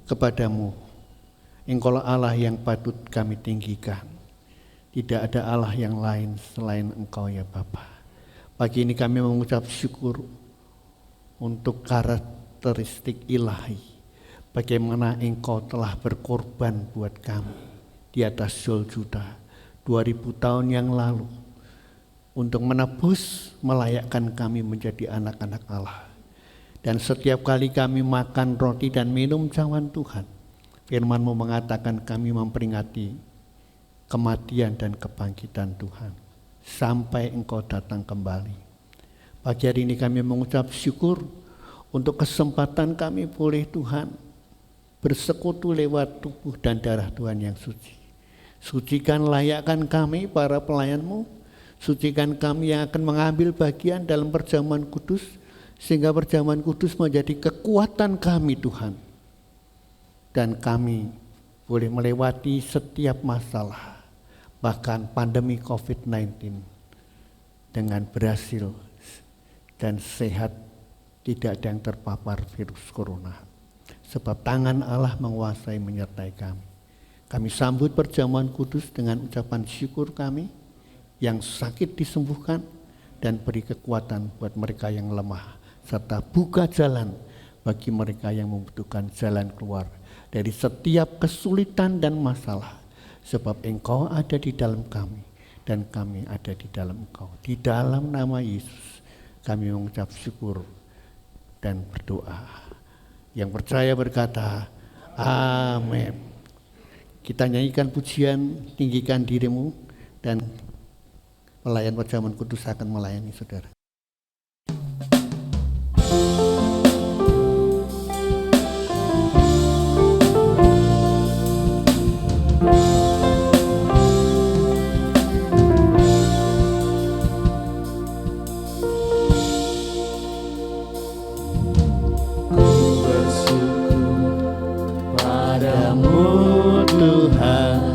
kepadamu. Engkaulah Allah yang patut kami tinggikan. Tidak ada Allah yang lain selain Engkau ya Bapa. Pagi ini kami mengucap syukur untuk karakteristik ilahi. Bagaimana Engkau telah berkorban buat kami di atas Golgota 2000 tahun yang lalu untuk menebus, melayakkan kami menjadi anak-anak Allah. Dan setiap kali kami makan roti dan minum cawan Tuhan, firman-Mu mengatakan kami memperingati kematian dan kebangkitan Tuhan sampai Engkau datang kembali. Pagi hari ini kami mengucap syukur untuk kesempatan kami boleh Tuhan bersekutu lewat tubuh dan darah Tuhan yang suci. Sucikan, layakkan kami para pelayan-Mu, sucikan kami yang akan mengambil bagian dalam perjamuan kudus, sehingga perjamuan kudus menjadi kekuatan kami Tuhan. Dan kami boleh melewati setiap masalah, bahkan pandemi COVID-19 dengan berhasil dan sehat, tidak ada yang terpapar virus corona. Sebab tangan Allah menguasai menyertai kami. Kami sambut perjamuan kudus dengan ucapan syukur kami, yang sakit disembuhkan dan beri kekuatan buat mereka yang lemah, serta buka jalan bagi mereka yang membutuhkan jalan keluar dari setiap kesulitan dan masalah. Sebab Engkau ada di dalam kami dan kami ada di dalam Engkau. Di dalam nama Yesus kami mengucap syukur dan berdoa. Yang percaya berkata, amin. Kita nyanyikan pujian, tinggikan dirimu, dan pelayan perjamuan kudus akan melayani saudara. Padamu Tuhan.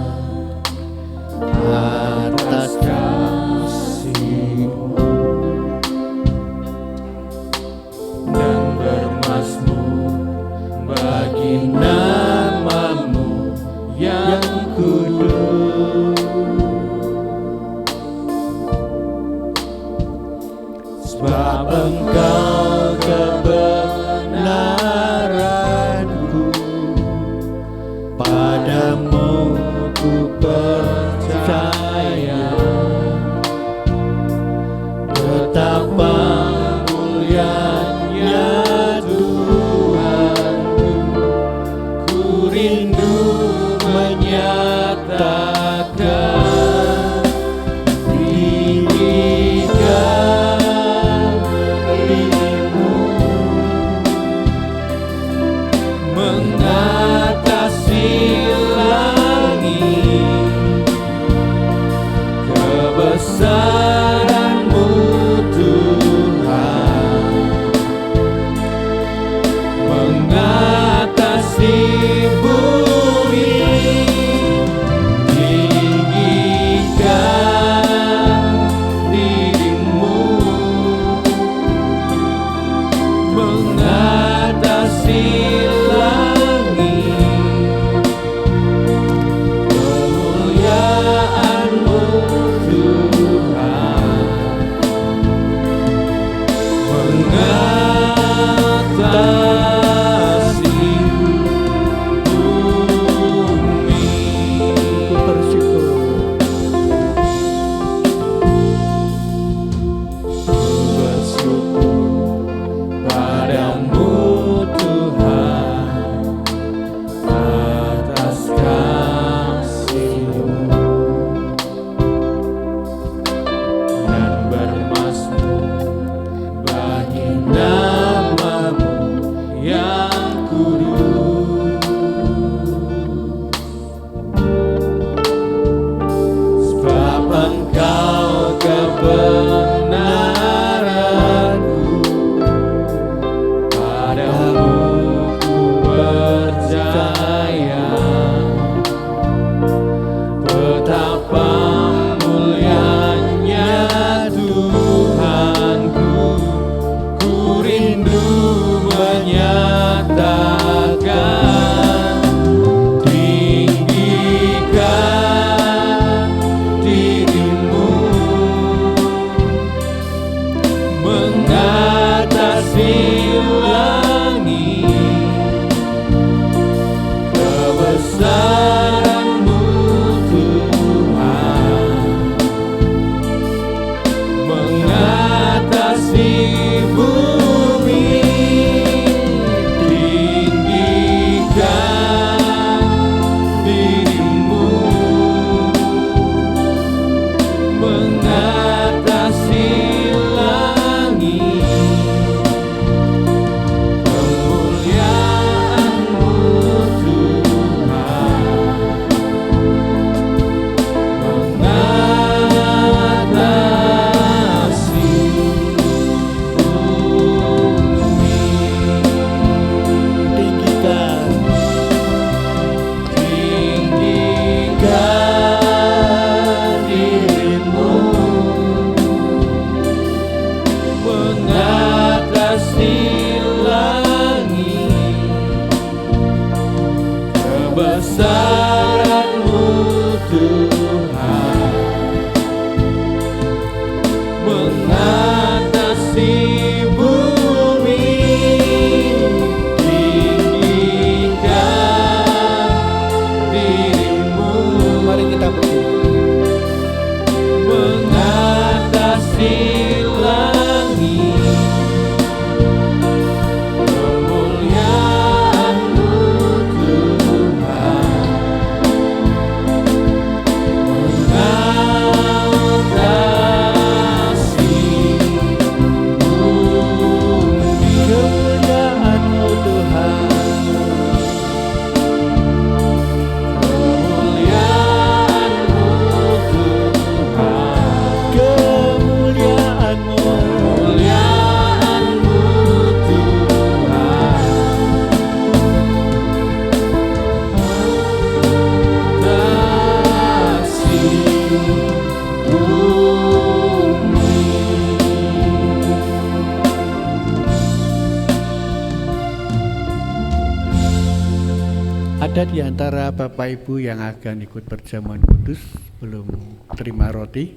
Ada di antara Bapak Ibu yang akan ikut perjamuan kudus belum terima roti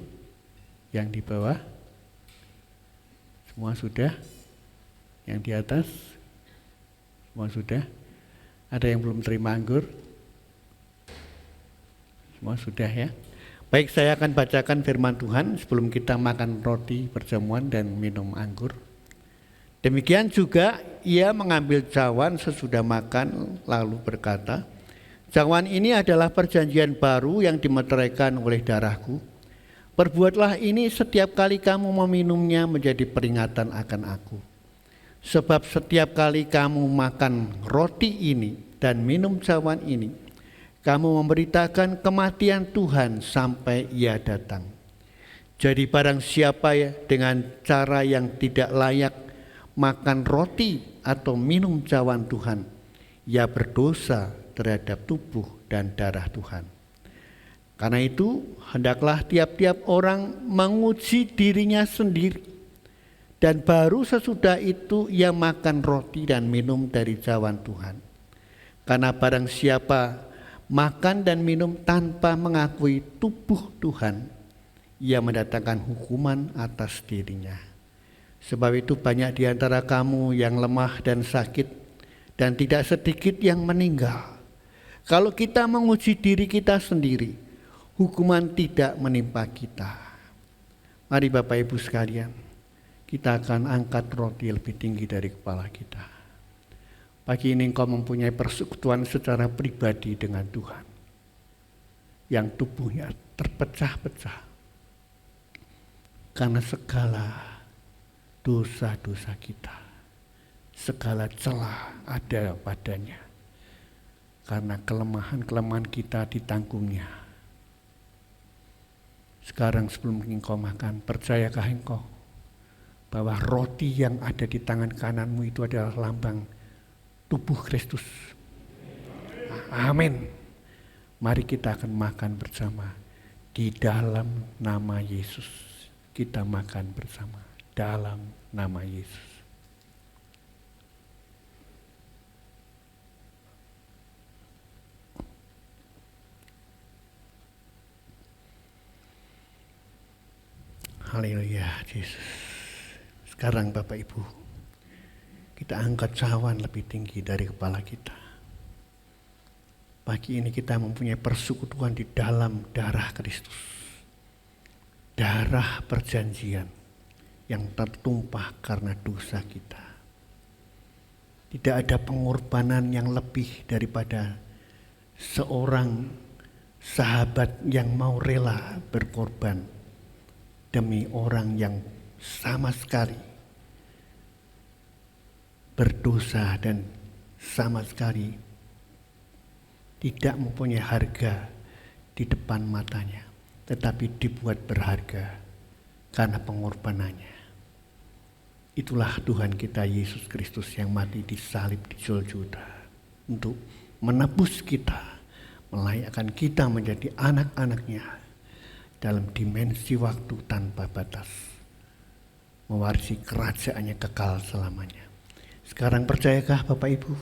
yang di bawah? Semua sudah? Yang di atas? Semua sudah? Ada yang belum terima anggur? Semua sudah ya? Baik, saya akan bacakan firman Tuhan sebelum kita makan roti perjamuan dan minum anggur. Demikian juga ia mengambil cawan sesudah makan lalu berkata, "Cawan ini adalah perjanjian baru yang dimeteraikan oleh darahku. Perbuatlah ini setiap kali kamu meminumnya menjadi peringatan akan aku. Sebab setiap kali kamu makan roti ini dan minum cawan ini, kamu memberitakan kematian Tuhan sampai ia datang. Jadi barang siapa ya dengan cara yang tidak layak makan roti atau minum cawan Tuhan, ia berdosa terhadap tubuh dan darah Tuhan. Karena itu hendaklah tiap-tiap orang menguji dirinya sendiri, dan baru sesudah itu ia makan roti dan minum dari cawan Tuhan. Karena barang siapa makan dan minum tanpa mengakui tubuh Tuhan, ia mendatangkan hukuman atas dirinya. Sebab itu banyak di antara kamu yang lemah dan sakit, dan tidak sedikit yang meninggal. Kalau kita menguji diri kita sendiri, hukuman tidak menimpa kita." Mari Bapak Ibu sekalian, kita akan angkat roti lebih tinggi dari kepala kita. Pagi ini engkau mempunyai persekutuan secara pribadi dengan Tuhan, yang tubuhnya terpecah-pecah karena segala dosa-dosa kita, segala celah ada padanya. Karena kelemahan-kelemahan kita ditanggungnya. Sekarang sebelum engkau makan, percayakah engkau bahwa roti yang ada di tangan kananmu itu adalah lambang tubuh Kristus? Amin. Mari kita akan makan bersama di dalam nama Yesus. Kita makan bersama dalam nama Yesus. Haleluya, Yesus. Sekarang Bapak Ibu, kita angkat cawan lebih tinggi dari kepala kita. Pagi ini kita mempunyai persekutuan di dalam darah Kristus. Darah perjanjian yang tertumpah karena dosa kita. Tidak ada pengorbanan yang lebih daripada seorang sahabat yang mau rela berkorban demi orang yang sama sekali berdosa dan sama sekali tidak mempunyai harga di depan matanya, tetapi dibuat berharga karena pengorbanannya. Itulah Tuhan kita Yesus Kristus yang mati di salib di Golgota untuk menebus kita, melayakkan kita menjadi anak-anaknya dalam dimensi waktu tanpa batas, mewarisi kerajaannya kekal selamanya. Sekarang percayakah Bapak Ibu,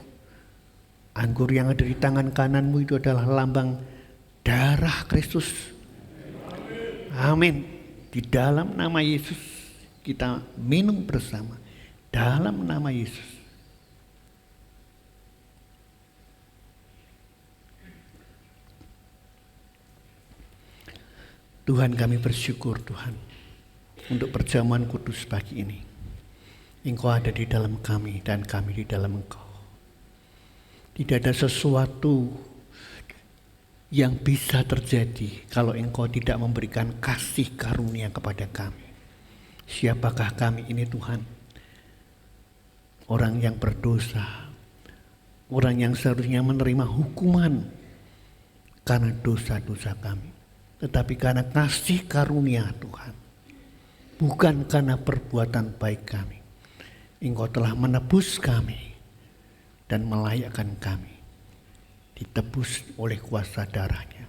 anggur yang ada di tangan kananmu itu adalah lambang darah Kristus? Amin. Di dalam nama Yesus kita minum bersama, dalam nama Yesus. Tuhan, kami bersyukur Tuhan untuk perjamuan kudus pagi ini. Engkau ada di dalam kami dan kami di dalam Engkau. Tidak ada sesuatu yang bisa terjadi kalau Engkau tidak memberikan kasih karunia kepada kami. Siapakah kami ini Tuhan? Orang yang berdosa, orang yang seharusnya menerima hukuman karena dosa-dosa kami. Tetapi karena kasih karunia Tuhan, bukan karena perbuatan baik kami, Engkau telah menebus kami dan melayakkan kami, ditebus oleh kuasa darahnya,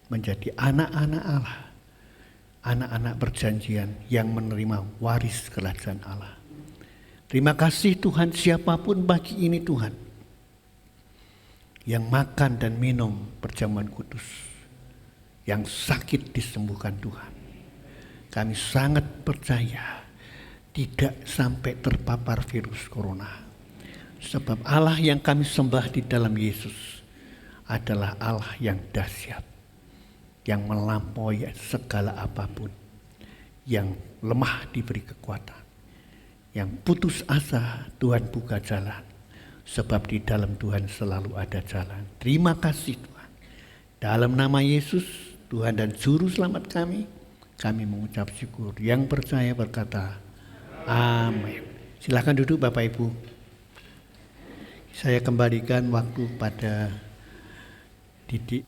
menjadi anak-anak Allah, anak-anak perjanjian yang menerima waris kerajaan Allah. Terima kasih Tuhan, siapapun pagi ini Tuhan yang makan dan minum perjamuan kudus, yang sakit disembuhkan Tuhan. Kami sangat percaya tidak sampai terpapar virus corona. Sebab Allah yang kami sembah di dalam Yesus adalah Allah yang dahsyat, yang melampaui segala apapun, yang lemah diberi kekuatan, yang putus asa Tuhan buka jalan, sebab di dalam Tuhan selalu ada jalan. Terima kasih Tuhan. Dalam nama Yesus, Tuhan dan Juru Selamat kami mengucap syukur. Yang percaya berkata, amin. Silakan duduk Bapak Ibu. Saya kembalikan waktu pada Didik.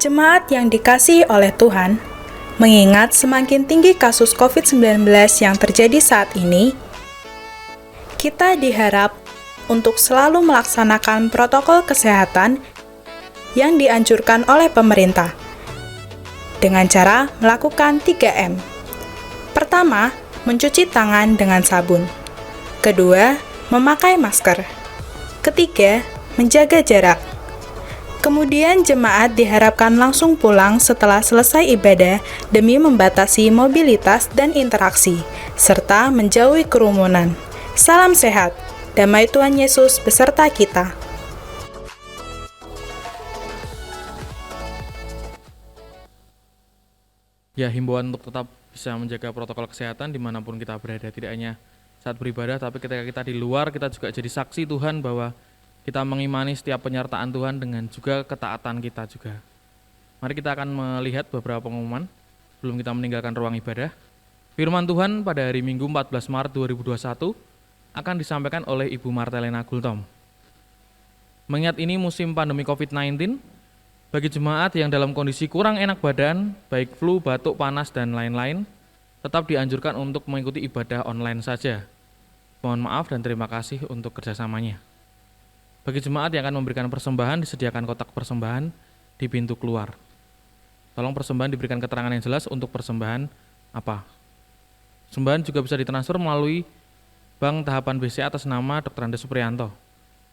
Jemaat yang dikasihi oleh Tuhan, mengingat semakin tinggi kasus COVID-19 yang terjadi saat ini, kita diharap untuk selalu melaksanakan protokol kesehatan yang dianjurkan oleh pemerintah dengan cara melakukan 3M. Pertama, mencuci tangan dengan sabun. Kedua, memakai masker. Ketiga, menjaga jarak. Kemudian jemaat diharapkan langsung pulang setelah selesai ibadah demi membatasi mobilitas dan interaksi, serta menjauhi kerumunan. Salam sehat, damai Tuhan Yesus beserta kita. Ya, himbauan untuk tetap bisa menjaga protokol kesehatan dimanapun kita berada, tidak hanya saat beribadah, tapi ketika kita di luar, kita juga jadi saksi Tuhan bahwa kita mengimani setiap penyertaan Tuhan dengan juga ketaatan kita juga. Mari kita akan melihat beberapa pengumuman sebelum kita meninggalkan ruang ibadah. Firman Tuhan pada hari Minggu 14 Maret 2021 akan disampaikan oleh Ibu Martelena Gultom. Mengingat ini musim pandemi COVID-19, bagi jemaat yang dalam kondisi kurang enak badan, baik flu, batuk, panas, dan lain-lain, tetap dianjurkan untuk mengikuti ibadah online saja. Mohon maaf dan terima kasih untuk kerjasamanya. Bagi jemaat yang akan memberikan persembahan, disediakan kotak persembahan di pintu keluar. Tolong persembahan diberikan keterangan yang jelas untuk persembahan apa. Persembahan juga bisa ditransfer melalui Bank Tahapan BCA atas nama Dr. Andes Supriyanto.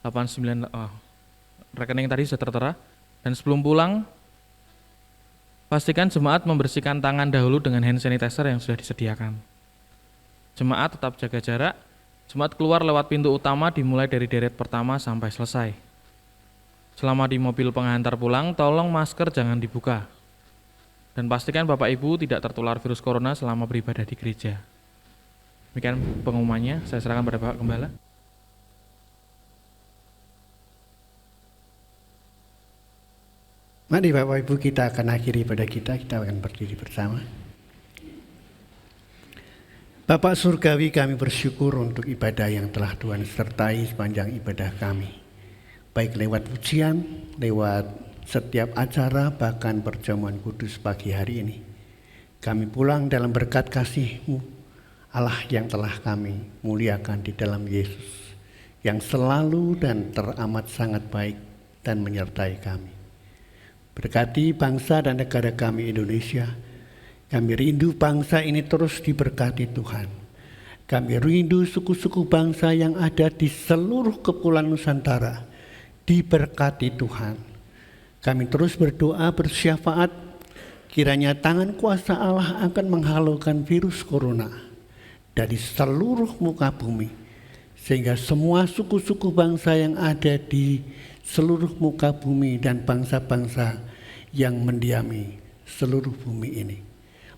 89 rekening tadi sudah tertera. Dan sebelum pulang, pastikan jemaat membersihkan tangan dahulu dengan hand sanitizer yang sudah disediakan. Jemaat tetap jaga jarak. Jemaat keluar lewat pintu utama dimulai dari deret pertama sampai selesai. Selama di mobil penghantar pulang, tolong masker jangan dibuka. Dan pastikan Bapak Ibu tidak tertular virus corona selama beribadah di gereja. Demikian pengumumannya, saya serahkan pada Bapak Gembala. Mari Bapak Ibu kita akan akhiri pada kita akan berdiri bersama. Bapak Surgawi, kami bersyukur untuk ibadah yang telah Tuhan sertai sepanjang ibadah kami. Baik lewat pujian, lewat setiap acara, bahkan perjamuan kudus pagi hari ini. Kami pulang dalam berkat kasih-Mu, Allah yang telah kami muliakan di dalam Yesus, yang selalu dan teramat sangat baik dan menyertai kami. Berkati bangsa dan negara kami Indonesia. Kami rindu bangsa ini terus diberkati Tuhan. Kami rindu suku-suku bangsa yang ada di seluruh kepulauan Nusantara diberkati Tuhan. Kami terus berdoa bersyafaat kiranya tangan kuasa Allah akan menghalaukan virus corona dari seluruh muka bumi, sehingga semua suku-suku bangsa yang ada di seluruh muka bumi dan bangsa-bangsa yang mendiami seluruh bumi ini,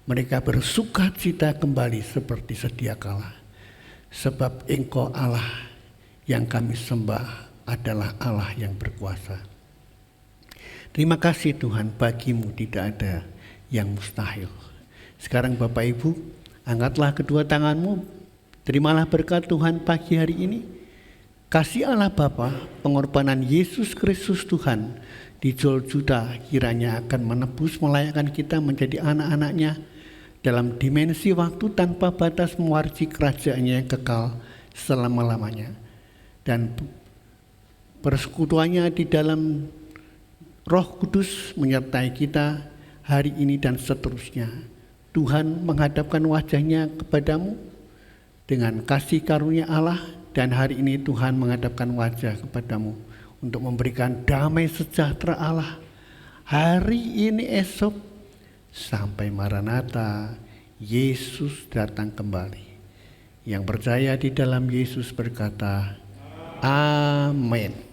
mereka bersukacita kembali seperti sedia kala. Sebab Engkau Allah yang kami sembah adalah Allah yang berkuasa. Terima kasih Tuhan, bagimu tidak ada yang mustahil. Sekarang Bapak Ibu, angkatlah kedua tanganmu, terimalah berkat Tuhan pagi hari ini. Kasih Allah Bapa, pengorbanan Yesus Kristus Tuhan di Golgota kiranya akan menebus melayakkan kita menjadi anak-anaknya, dalam dimensi waktu tanpa batas mewarisi kerajaannya yang kekal selama-lamanya. Dan persekutuannya di dalam Roh Kudus menyertai kita hari ini dan seterusnya. Tuhan menghadapkan wajahnya kepadamu dengan kasih karunia Allah, dan hari ini Tuhan menghadapkan wajah kepadamu untuk memberikan damai sejahtera Allah hari ini, esok, sampai Maranatha, Yesus datang kembali. Yang percaya di dalam Yesus berkata, amin.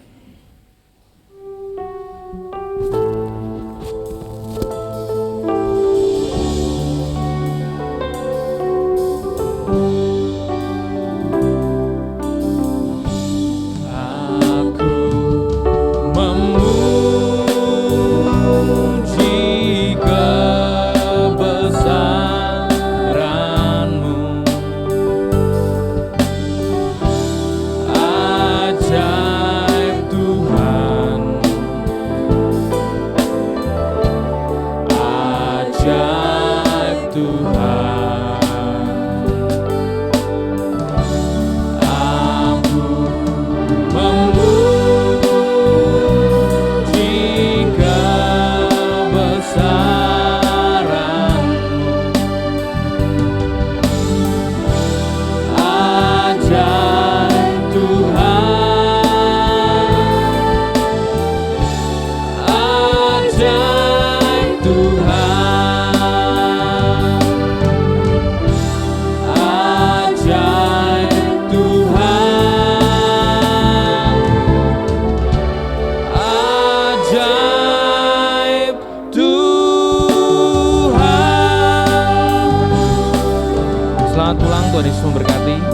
Selamat pulang, Tuhan Yesus memberkati.